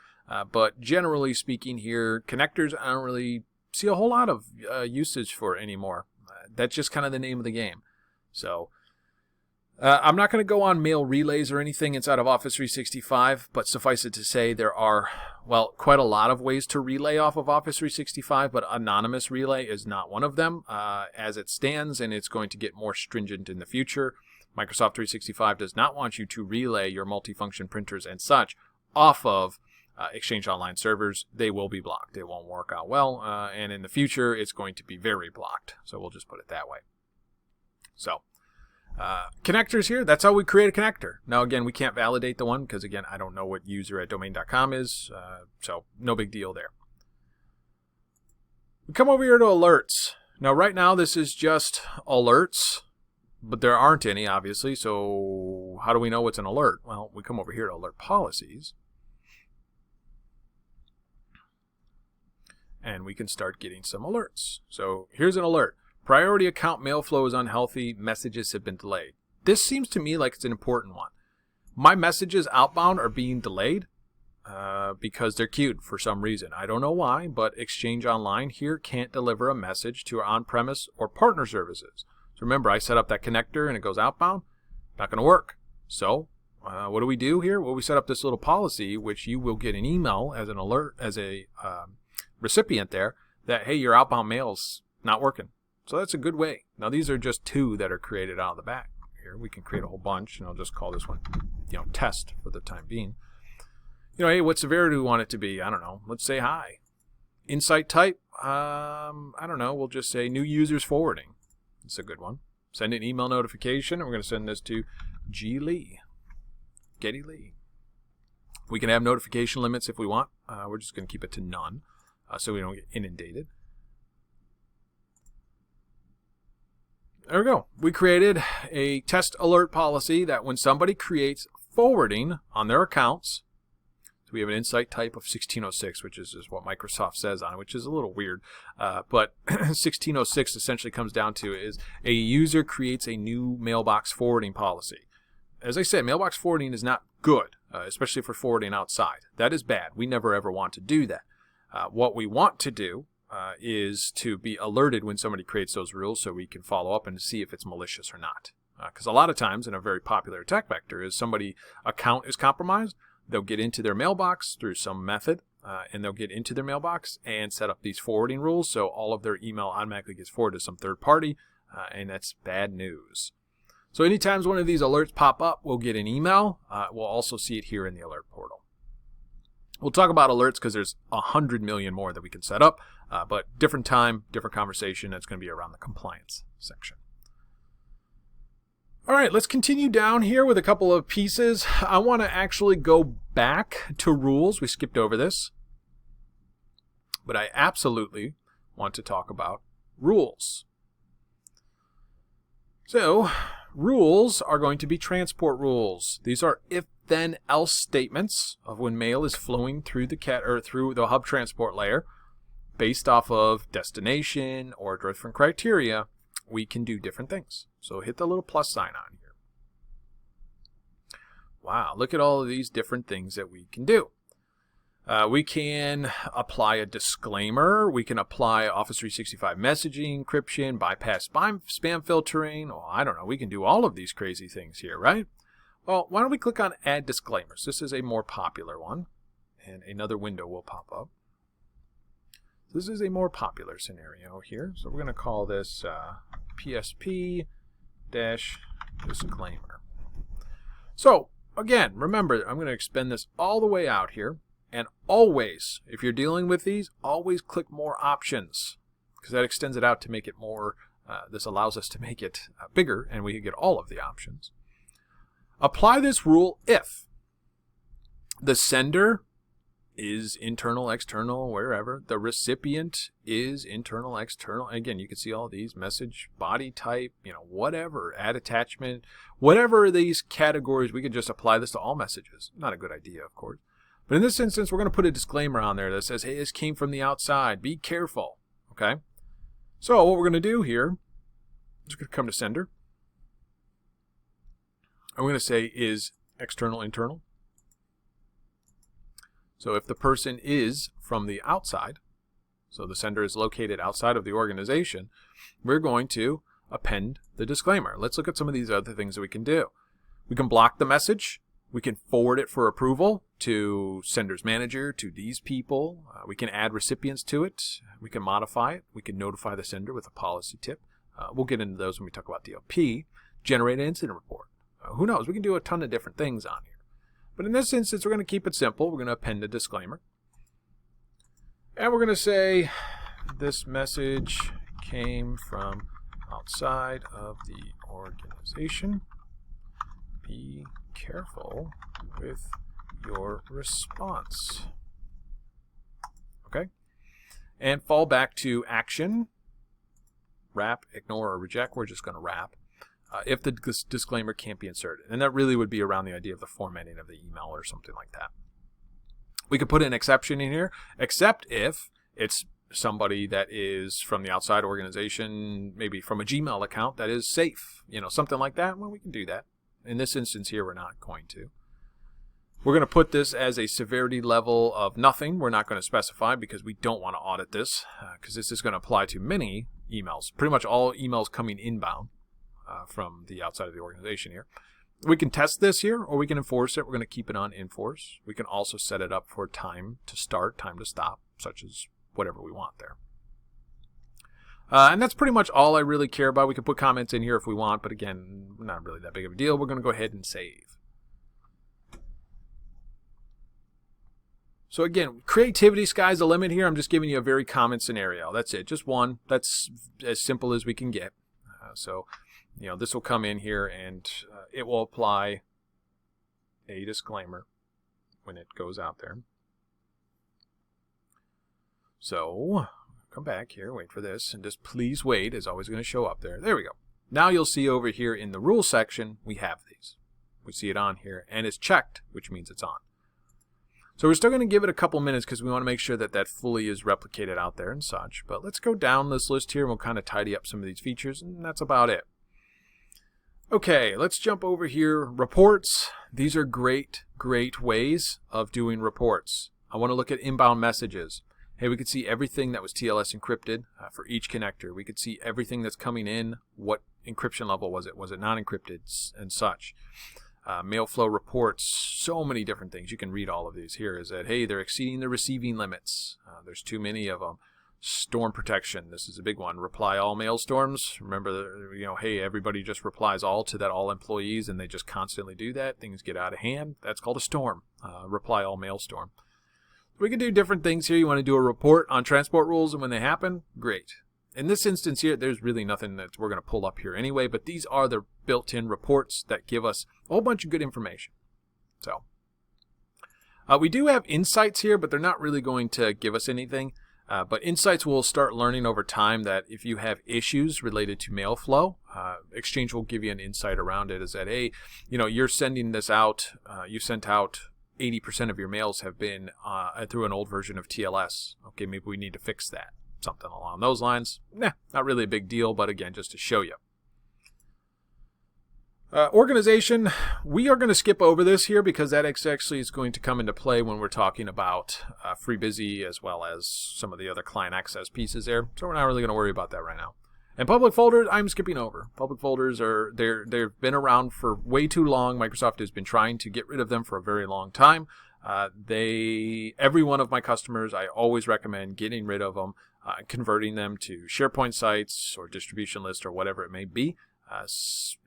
But generally speaking here, connectors I don't really see a whole lot of usage for anymore. That's just kind of the name of the game. So I'm not going to go on mail relays or anything inside of Office 365, but suffice it to say there are, well, quite a lot of ways to relay off of Office 365, but anonymous relay is not one of them as it stands, and it's going to get more stringent in the future. Microsoft 365 does not want you to relay your multifunction printers and such off of Exchange Online servers. They will be blocked. It won't work out well, and in the future it's going to be very blocked. So we'll just put it that way. So connectors here, that's how we create a connector. Now again, we can't validate the one because again, I don't know what user@domain.com is, so no big deal there. We come over here to alerts. Now right now this is just alerts, but there aren't any obviously, so how do we know what's an alert? Well, we come over here to alert policies, and we can start getting some alerts. So here's an alert. Priority account mail flow is unhealthy. Messages have been delayed. This seems to me like it's an important one. My messages outbound are being delayed because they're queued for some reason. I don't know why, but Exchange Online here can't deliver a message to our on-premise or partner services. So remember, I set up that connector and it goes outbound. Not going to work. So what do we do here? Well, we set up this little policy, which you will get an email as an alert, as a recipient there, that, hey, your outbound mail's not working. So that's a good way. Now these are just two that are created out of the back. Here we can create a whole bunch, and I'll just call this one, test for the time being. Hey, what severity do we want it to be? I don't know. Let's say high. Insight type, I don't know. We'll just say new users forwarding. It's a good one. Send an email notification, and we're going to send this to G. Lee. Getty Lee. We can have notification limits if we want. We're just going to keep it to none so we don't get inundated. There we go. We created a test alert policy that when somebody creates forwarding on their accounts, so we have an insight type of 1606, which is what Microsoft says on it, which is a little weird. But 1606 essentially comes down to is a user creates a new mailbox forwarding policy. As I said, mailbox forwarding is not good, especially for forwarding outside. That is bad. We never ever want to do that. What we want to do is to be alerted when somebody creates those rules so we can follow up and see if it's malicious or not. Because a lot of times, in a very popular attack vector, is somebody account is compromised, they'll get into their mailbox through some method, and they'll get into their mailbox and set up these forwarding rules so all of their email automatically gets forwarded to some third party, and that's bad news. So anytime one of these alerts pop up, we'll get an email. We'll also see it here in the alert portal. We'll talk about alerts because there's 100 million more that we can set up, but different time, different conversation. That's going to be around the compliance section. All right, let's continue down here with a couple of pieces. I want to actually go back to rules. We skipped over this, but I absolutely want to talk about rules. So, rules are going to be transport rules. These are if-then-else statements of when mail is flowing through through the hub transport layer. Based off of destination or different criteria, we can do different things. So hit the little plus sign on here. Wow, look at all of these different things that we can do. We can apply a disclaimer. We can apply Office 365 messaging, encryption, bypass spam filtering. Oh, I don't know. We can do all of these crazy things here, right? Well, why don't we click on Add Disclaimers? This is a more popular one, and another window will pop up. This is a more popular scenario here, so we're going to call this PSP-disclaimer. So, again, remember, I'm going to expand this all the way out here. And always, if you're dealing with these, always click more options, because that extends it out to make it more, this allows us to make it bigger, and we can get all of the options. Apply this rule if the sender is internal, external, wherever. The recipient is internal, external. Again, you can see all these: message, body type, whatever, add attachment, whatever these categories, we can just apply this to all messages. Not a good idea, of course. But in this instance, we're going to put a disclaimer on there that says, hey, this came from the outside. Be careful. Okay? So what we're going to do here, I'm just going to come to sender. I'm going to say is external, internal. So if the person is from the outside, so the sender is located outside of the organization, we're going to append the disclaimer. Let's look at some of these other things that we can do. We can block the message. We can forward it for approval to sender's manager, to these people. We can add recipients to it. We can modify it. We can notify the sender with a policy tip. We'll get into those when we talk about DLP. Generate an incident report. Who knows? We can do a ton of different things on here. But in this instance, we're going to keep it simple. We're going to append a disclaimer. And we're going to say this message came from outside of the organization. Be careful with your response. Okay? And fall back to action. Wrap, ignore, or reject. We're just going to wrap. If the disclaimer can't be inserted. And that really would be around the idea of the formatting of the email or something like that. We could put an exception in here, except if it's somebody that is from the outside organization, maybe from a Gmail account that is safe, something like that. Well, we can do that. In this instance here, we're not going to. We're going to put this as a severity level of nothing. We're not going to specify because we don't want to audit this, because this is going to apply to many emails, pretty much all emails coming inbound from the outside of the organization here. We can test this here, or we can enforce it. We're going to keep it on enforce. We can also set it up for time to start, time to stop, such as whatever we want there. And that's pretty much all I really care about. We can put comments in here if we want, but again, not really that big of a deal. We're going to go ahead and save. So again, creativity, sky's the limit here. I'm just giving you a very common scenario. That's it, just one. That's as simple as we can get. This will come in here and it will apply a disclaimer when it goes out there. So come back here, wait for this, and just please wait is always going to show up there. There we go. Now you'll see over here in the rules section, we have these. We see it on here, and it's checked, which means it's on. So we're still going to give it a couple minutes because we want to make sure that that fully is replicated out there and such. But let's go down this list here and we'll kind of tidy up some of these features, and that's about it. Okay, let's jump over here. Reports. These are great ways of doing reports. I want to look at inbound messages. Hey, we could see everything that was TLS encrypted for each connector. We could see everything that's coming in. What encryption level was it? Was it non-encrypted and such? Mail flow reports, so many different things. You can read all of these here. Is that, hey, they're exceeding the receiving limits. There's too many of them. Storm protection. This is a big one. Reply all mail storms. Remember, hey, everybody just replies all to that all employees, and they just constantly do that. Things get out of hand. That's called a storm. Reply all mail storm. We can do different things here. You want to do a report on transport rules and when they happen? Great. In this instance here, there's really nothing that we're going to pull up here anyway, but these are the built-in reports that give us a whole bunch of good information. So we do have insights here, but they're not really going to give us anything. But insights will start learning over time that if you have issues related to mail flow, Exchange will give you an insight around it. Is that, hey, you're sending this out, you sent out 80% of your mails have been through an old version of TLS. Okay, maybe we need to fix that. Something along those lines. Not really a big deal, but again, just to show you. Organization, we are going to skip over this here because that actually is going to come into play when we're talking about FreeBusy as well as some of the other client access pieces there. So we're not really going to worry about that right now. And public folders, I'm skipping over. Public folders they've been around for way too long. Microsoft has been trying to get rid of them for a very long time. Every one of my customers, I always recommend getting rid of them, converting them to SharePoint sites or distribution lists or whatever it may be.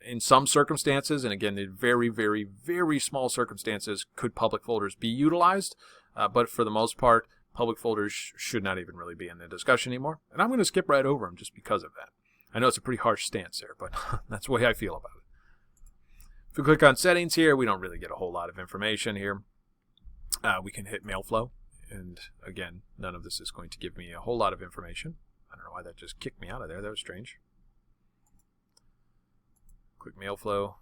In some circumstances, and again, in very, very, very small circumstances, could public folders be utilized. But for the most part, public folders should not even really be in the discussion anymore. And I'm going to skip right over them just because of that. I know it's a pretty harsh stance there, but that's the way I feel about it. If we click on settings here, we don't really get a whole lot of information here. We can hit mail flow. And again, none of this is going to give me a whole lot of information. I don't know why that just kicked me out of there. That was strange. Click mail flow.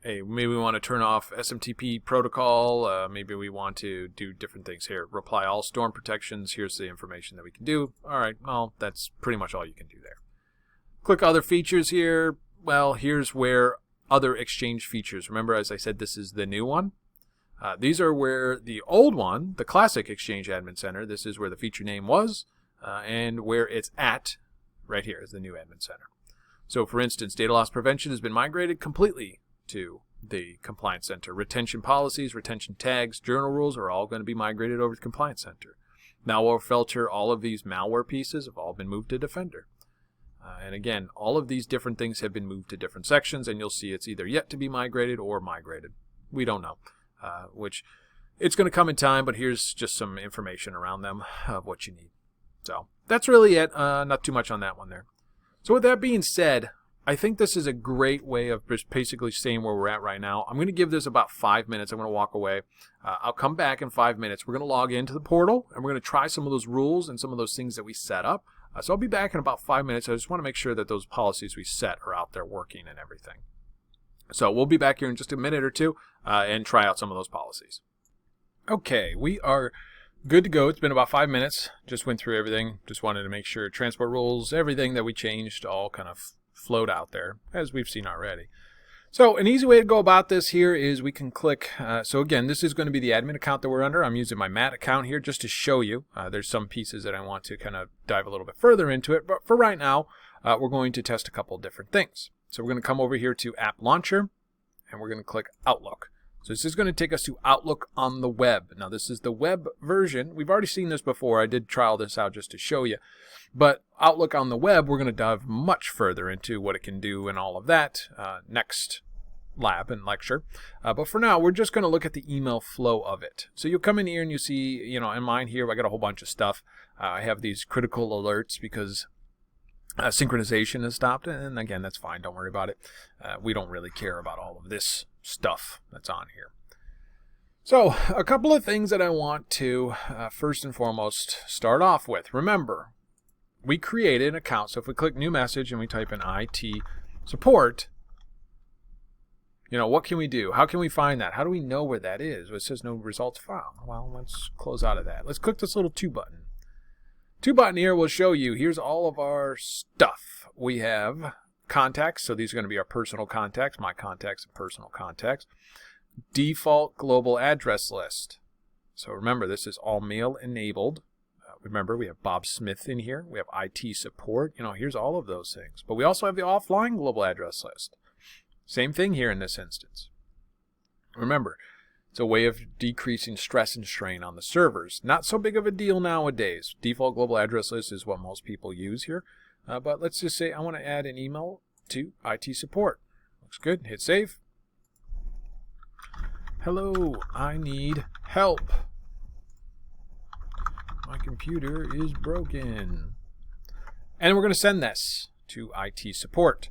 Hey, maybe we want to turn off SMTP protocol. Maybe we want to do different things here. Reply all storm protections. Here's the information that we can do. All right, well, that's pretty much all you can do there. Click other features here. Well, here's where other Exchange features. Remember, as I said, this is the new one. These are where the old one, the classic Exchange Admin Center, this is where the feature name was, and where it's at right here is the new Admin Center. So, for instance, data loss prevention has been migrated completely to the Compliance Center. Retention policies, retention tags, journal rules are all going to be migrated over to Compliance Center. Malware filter, all of these malware pieces have all been moved to Defender. And again, all of these different things have been moved to different sections, and you'll see it's either yet to be migrated or migrated. We don't know, which it's going to come in time, but here's just some information around them of what you need. So that's really it. Not too much on that one there. So with that being said, I think this is a great way of just basically saying where we're at right now. I'm going to give this about 5 minutes. I'm going to walk away. I'll come back in 5 minutes. We're going to log into the portal, and we're going to try some of those rules and some of those things that we set up. So I'll be back in about 5 minutes. I just want to make sure that those policies we set are out there working and everything. So we'll be back here in just a minute or two and try out some of those policies. Okay, we are good to go. It's been about 5 minutes. Just went through everything. Just wanted to make sure transport rules, everything that we changed, all kind of flowed out there, as we've seen already. So an easy way to go about this here is we can click. So again, this is going to be the admin account that we're under. I'm using my Matt account here just to show you. There's some pieces that I want to kind of dive a little bit further into it. But for right now, we're going to test a couple different things. So we're going to come over here to App Launcher, and we're going to click Outlook. So this is going to take us to Outlook on the web. Now this is the web version. We've already seen this before. I did trial this out just to show you. But Outlook on the web, we're going to dive much further into what it can do and all of that next lab and lecture. But for now, we're just going to look at the email flow of it. So you'll come in here and you see, in mine here, I got a whole bunch of stuff. I have these critical alerts because synchronization has stopped. And again, that's fine. Don't worry about it. We don't really care about all of this stuff that's on here. So a couple of things that I want to first and foremost start off with. Remember, we created an account. So if we click new message and we type in IT support, what can we do? How can we find that? How do we know where that is? Well, it says no results found. Well, let's close out of that. Let's click this little 2 button. 2 button here will show you, here's all of our stuff. We have contacts. So these are going to be our personal contacts, my contacts and personal contacts. Default global address list. So remember, this is all mail enabled. Remember, we have Bob Smith in here. We have IT support. Here's all of those things. But we also have the offline global address list. Same thing here in this instance. Remember, It's a way of decreasing stress and strain on the servers. Not so big of a deal nowadays. Default global address list is what most people use here. But let's just say I want to add an email to IT support. Looks good. Hit save. Hello, I need help. My computer is broken. And we're going to send this to IT support.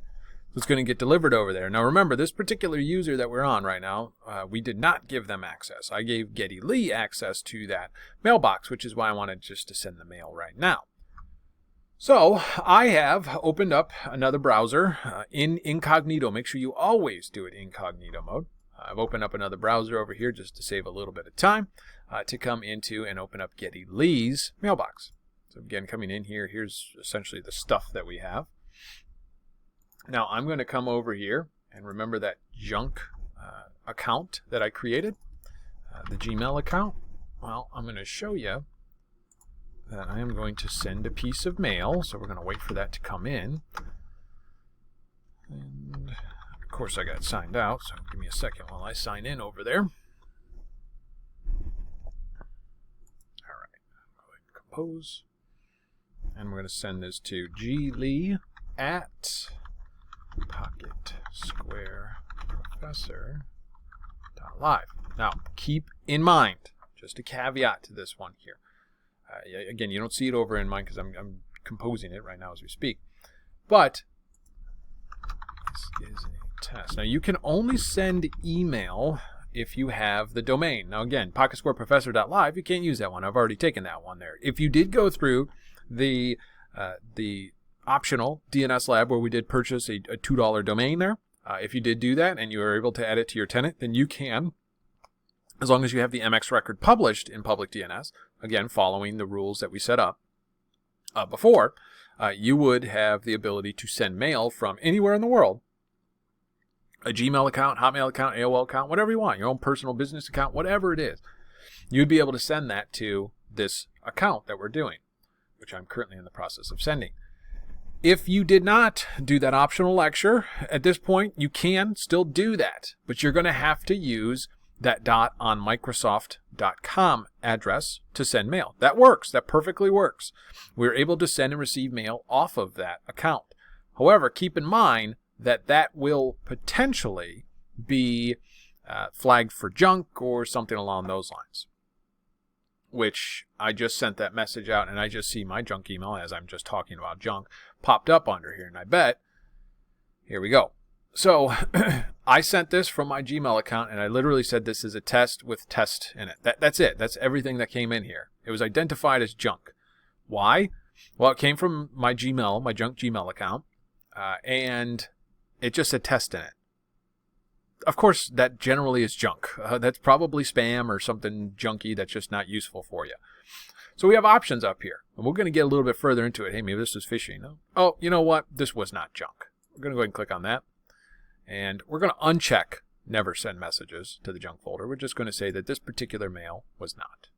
It's going to get delivered over there. Now remember, this particular user that we're on right now, we did not give them access. I gave Geddy Lee access to that mailbox, which is why I wanted just to send the mail right now. So I have opened up another browser in incognito. Make sure you always do it incognito mode. I've opened up another browser over here just to save a little bit of time to come into and open up Geddy Lee's mailbox. So again, coming in here, here's essentially the stuff that we have. Now I'm going to come over here and remember that junk account that I created, the Gmail account. Well, I'm going to show you that I am going to send a piece of mail. So we're going to wait for that to come in. And of course I got signed out, so give me a second while I sign in over there. All right, go ahead and compose. And we're going to send this to GLee@PocketSquareProfessor.live. Now, keep in mind, just a caveat to this one here. Again, you don't see it over in mine because I'm composing it right now as we speak. But this is a test. Now, you can only send email if you have the domain. Now, again, PocketSquareProfessor.live, you can't use that one. I've already taken that one there. If you did go through the optional DNS Lab where we did purchase a $2 domain there, if you did do that and you were able to add it to your tenant, then you can, as long as you have the MX record published in public DNS, again, following the rules that we set up before, you would have the ability to send mail from anywhere in the world, a Gmail account, Hotmail account, AOL account, whatever you want, your own personal business account, whatever it is. You'd be able to send that to this account that we're doing, which I'm currently in the process of sending. If you did not do that optional lecture, at this point, you can still do that, but you're going to have to use that .onmicrosoft.com address to send mail. That works. That perfectly works. We're able to send and receive mail off of that account. However, keep in mind that that will potentially be flagged for junk or something along those lines, which I just sent that message out and I just see my junk email, as I'm just talking about junk, popped up under here. And I bet, here we go. So I sent this from my Gmail account and I literally said this is a test with test in it. That's it. That's everything that came in here. It was identified as junk. Why? Well, it came from my Gmail, my junk Gmail account, and it just said test in it. Of course, that generally is junk. That's probably spam or something junky that's just not useful for you. So we have options up here. And we're going to get a little bit further into it. Hey, maybe this is phishing. Oh, you know what? This was not junk. We're going to go ahead and click on that. And we're going to uncheck never send messages to the junk folder. We're just going to say that this particular mail was not.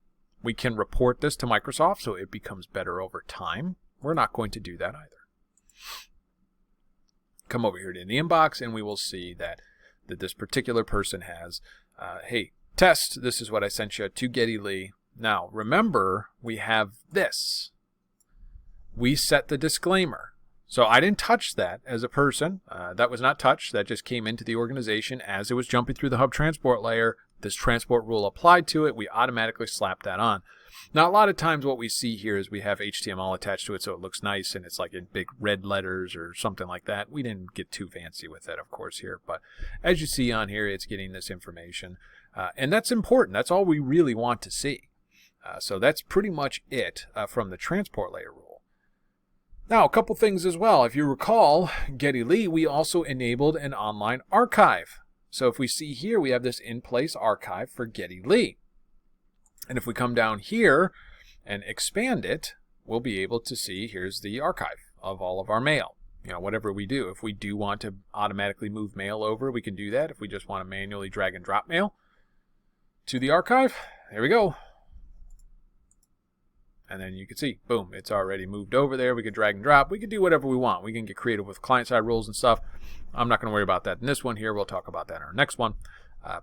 We can report this to Microsoft so it becomes better over time. We're not going to do that either. Come over here to the inbox and we will see that this particular person has, hey, test, this is what I sent you to Geddy Lee. Now, remember, we have this. We set the disclaimer. So I didn't touch that as a person. That was not touched. That just came into the organization as it was jumping through the hub transport layer. This transport rule applied to it. We automatically slapped that on. Now, a lot of times what we see here is we have HTML attached to it so it looks nice and it's like in big red letters or something like that. We didn't get too fancy with that, of course, here. But as you see on here, it's getting this information. And that's important. That's all we really want to see. So that's pretty much it from the transport layer rule. Now, a couple things as well. If you recall, Geddy Lee, we also enabled an online archive. So if we see here, we have this in-place archive for Geddy Lee. And if we come down here and expand it, we'll be able to see here's the archive of all of our mail. You know, whatever we do. If we do want to automatically move mail over, we can do that. If we just want to manually drag and drop mail to the archive, there we go. And then you can see, boom, it's already moved over there. We can drag and drop. We can do whatever we want. We can get creative with client-side rules and stuff. I'm not going to worry about that in this one here. We'll talk about that in our next one.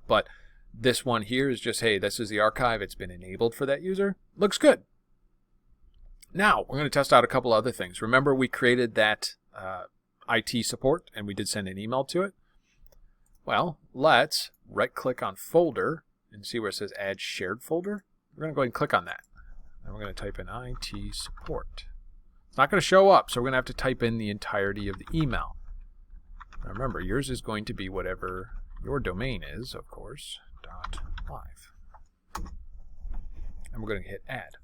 But This one here is just, hey, this is the archive. It's been enabled for that user. Looks good. Now, we're going to test out a couple other things. Remember, we created that IT support, and we did send an email to it. Well, let's right-click on Folder and see where it says Add Shared Folder. We're going to go ahead and click on that. And we're going to type in IT support. It's not going to show up, so we're going to have to type in the entirety of the email. Now remember, yours is going to be whatever your domain is, of course, .live. And we're going to hit Add.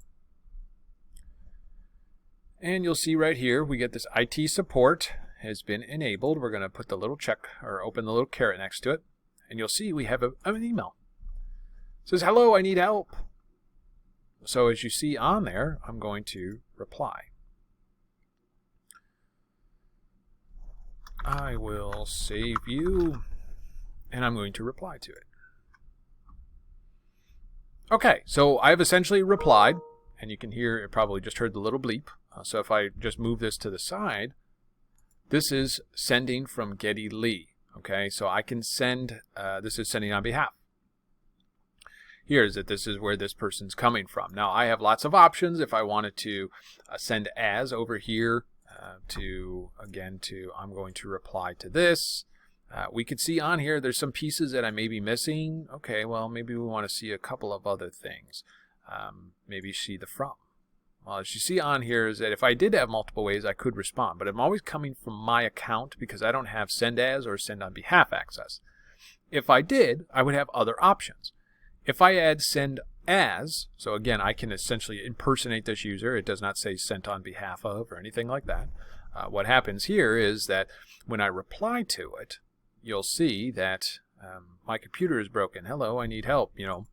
And you'll see right here, we get this IT support has been enabled. We're going to put the little check, or open the little caret next to it. And you'll see we have an email. It says, hello, I need help. So as you see on there, I'm going to reply. I will save you, and I'm going to reply to it. Okay, so I've essentially replied, and you can hear, it probably just heard the little bleep. So if I just move this to the side, this is sending from Geddy Lee. Okay, so I can send, this is sending on behalf. Here's that this is where this person's coming from. Now I have lots of options if I wanted to send as over here I'm going to reply to this. We could see on here there's some pieces that I may be missing. Okay, well maybe we want to see a couple of other things. Maybe see the from. Well, as you see on here is that if I did have multiple ways I could respond, but I'm always coming from my account because I don't have send as or send on behalf access. If I did, I would have other options. If I add send as, so again I can essentially impersonate this user. It does not say sent on behalf of or anything like that. What happens here is that when I reply to it, you'll see that my computer is broken. Hello, I need help, you know.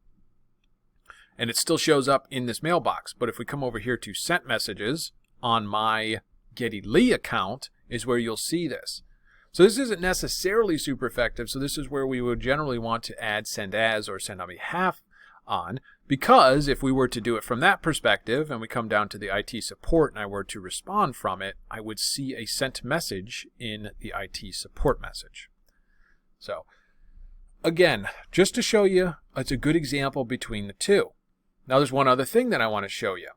And it still shows up in this mailbox. But if we come over here to sent messages on my Geddy Lee account is where you'll see this. So this isn't necessarily super effective. So this is where we would generally want to add send as or send on behalf on, because if we were to do it from that perspective and we come down to the IT support and I were to respond from it, I would see a sent message in the IT support message. So again, just to show you, it's a good example between the two. Now there's one other thing that I want to show you.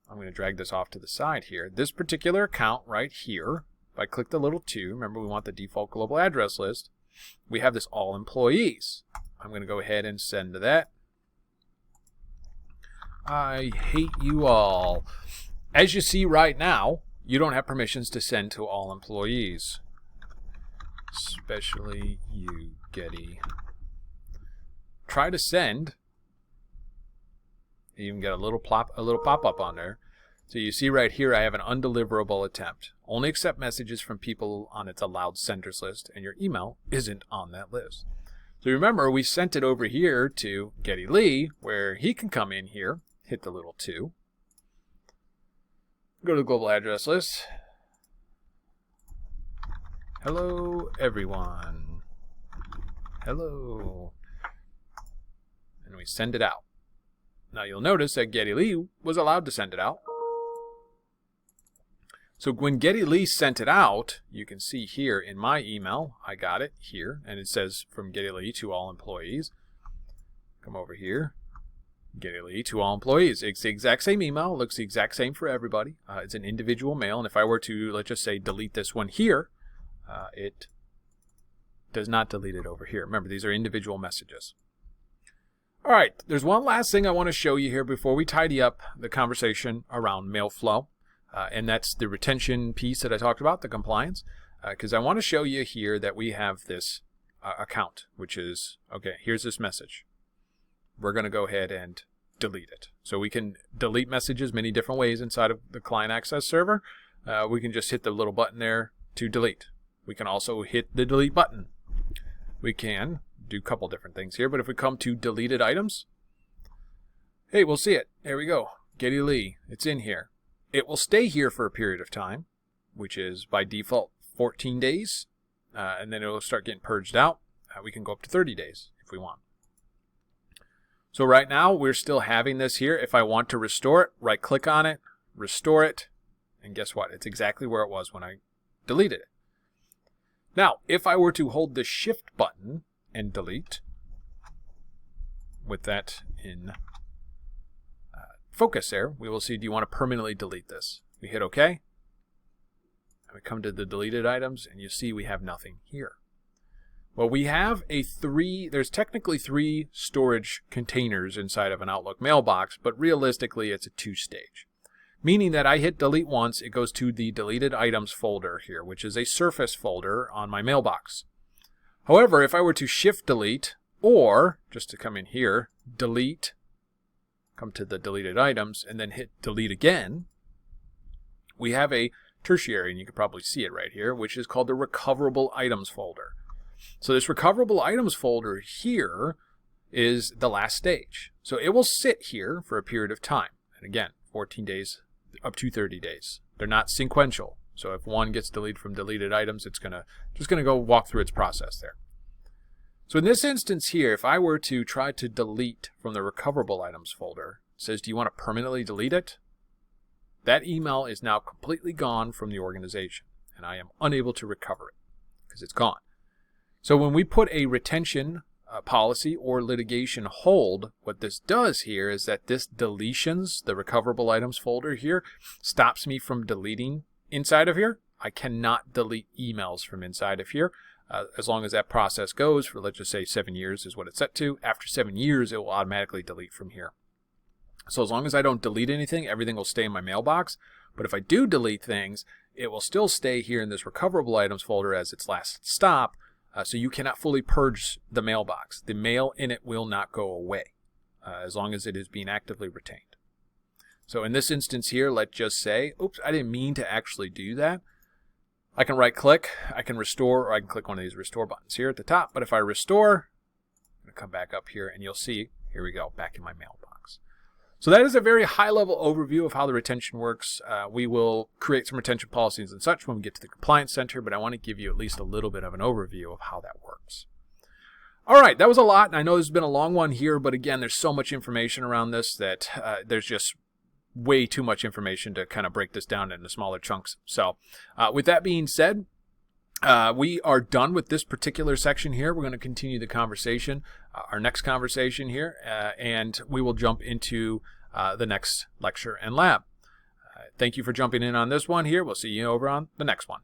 I'm going to drag this off to the side here. This particular account right here, if I click the little 2, remember we want the default global address list, we have this all employees. I'm going to go ahead and send to that. I hate you all. As you see right now, you don't have permissions to send to all employees. Especially you, Geddy. Try to send. You even get a little pop-up on there. So you see right here I have an undeliverable attempt. Only accept messages from people on its allowed senders list, and your email isn't on that list. So remember, we sent it over here to Geddy Lee, where he can come in here, hit the little 2, go to the global address list. Hello, everyone. Hello. And we send it out. Now you'll notice that Geddy Lee was allowed to send it out. So when Geddy Lee sent it out, you can see here in my email, I got it here, and it says from Geddy Lee to all employees. Come over here, Geddy Lee to all employees. It's the exact same email, looks the exact same for everybody. It's an individual mail, and if I were to, let's just say, delete this one here, it does not delete it over here. Remember, these are individual messages. All right, there's one last thing I want to show you here before we tidy up the conversation around mail flow, and that's the retention piece that I talked about, the compliance, because I want to show you here that we have this account, which is, okay, here's this message. We're going to go ahead and delete it. So we can delete messages many different ways inside of the client access server. We can just hit the little button there to delete. We can also hit the delete button. We can do a couple different things here, but if we come to deleted items, hey, we'll see it. There we go. Geddy Lee, it's in here. It will stay here for a period of time, which is by default 14 days, and then it will start getting purged out. We can go up to 30 days if we want. So right now we're still having this here. If I want to restore it, right click on it, restore it, and guess what? It's exactly where it was when I deleted it. Now, if I were to hold the shift button and delete, with that in focus there, we will see, do you want to permanently delete this? We hit OK. And we come to the deleted items, and you see we have nothing here. Well, we have there's technically 3 storage containers inside of an Outlook mailbox, but realistically it's a 2-stage. Meaning that I hit delete once, it goes to the deleted items folder here, which is a Surface folder on my mailbox. However, if I were to shift delete, or just to come in here, delete, come to the deleted items, and then hit delete again, we have a tertiary, and you can probably see it right here, which is called the recoverable items folder. So this recoverable items folder here is the last stage. So it will sit here for a period of time. And again, 14 days up to 30 days. They're not sequential. So if one gets deleted from deleted items, it's just gonna go walk through its process there. So in this instance here, if I were to try to delete from the recoverable items folder, it says, do you want to permanently delete it? That email is now completely gone from the organization, and I am unable to recover it because it's gone. So when we put a retention policy or litigation hold, what this does here is that this deletions, the recoverable items folder here, stops me from deleting inside of here. I cannot delete emails from inside of here. As long as that process goes for, let's just say, 7 years is what it's set to. After 7 years, it will automatically delete from here. So as long as I don't delete anything, everything will stay in my mailbox. But if I do delete things, it will still stay here in this recoverable items folder as its last stop. So you cannot fully purge the mailbox. The mail in it will not go away as long as it is being actively retained. So in this instance here, let's just say, oops, I didn't mean to actually do that. I can right click, I can restore, or I can click one of these restore buttons here at the top. But if I restore, I'm going to come back up here and you'll see, here we go, back in my mailbox. So that is a very high-level overview of how the retention works. We will create some retention policies and such when we get to the Compliance Center, but I want to give you at least a little bit of an overview of how that works. All right, that was a lot, and I know this has been a long one here, but again, there's so much information around this that there's just way too much information to kind of break this down into smaller chunks. So with that being said, we are done with this particular section here. We're going to continue the conversation, our next conversation here, and we will jump into the next lecture and lab. Thank you for jumping in on this one here. We'll see you over on the next one.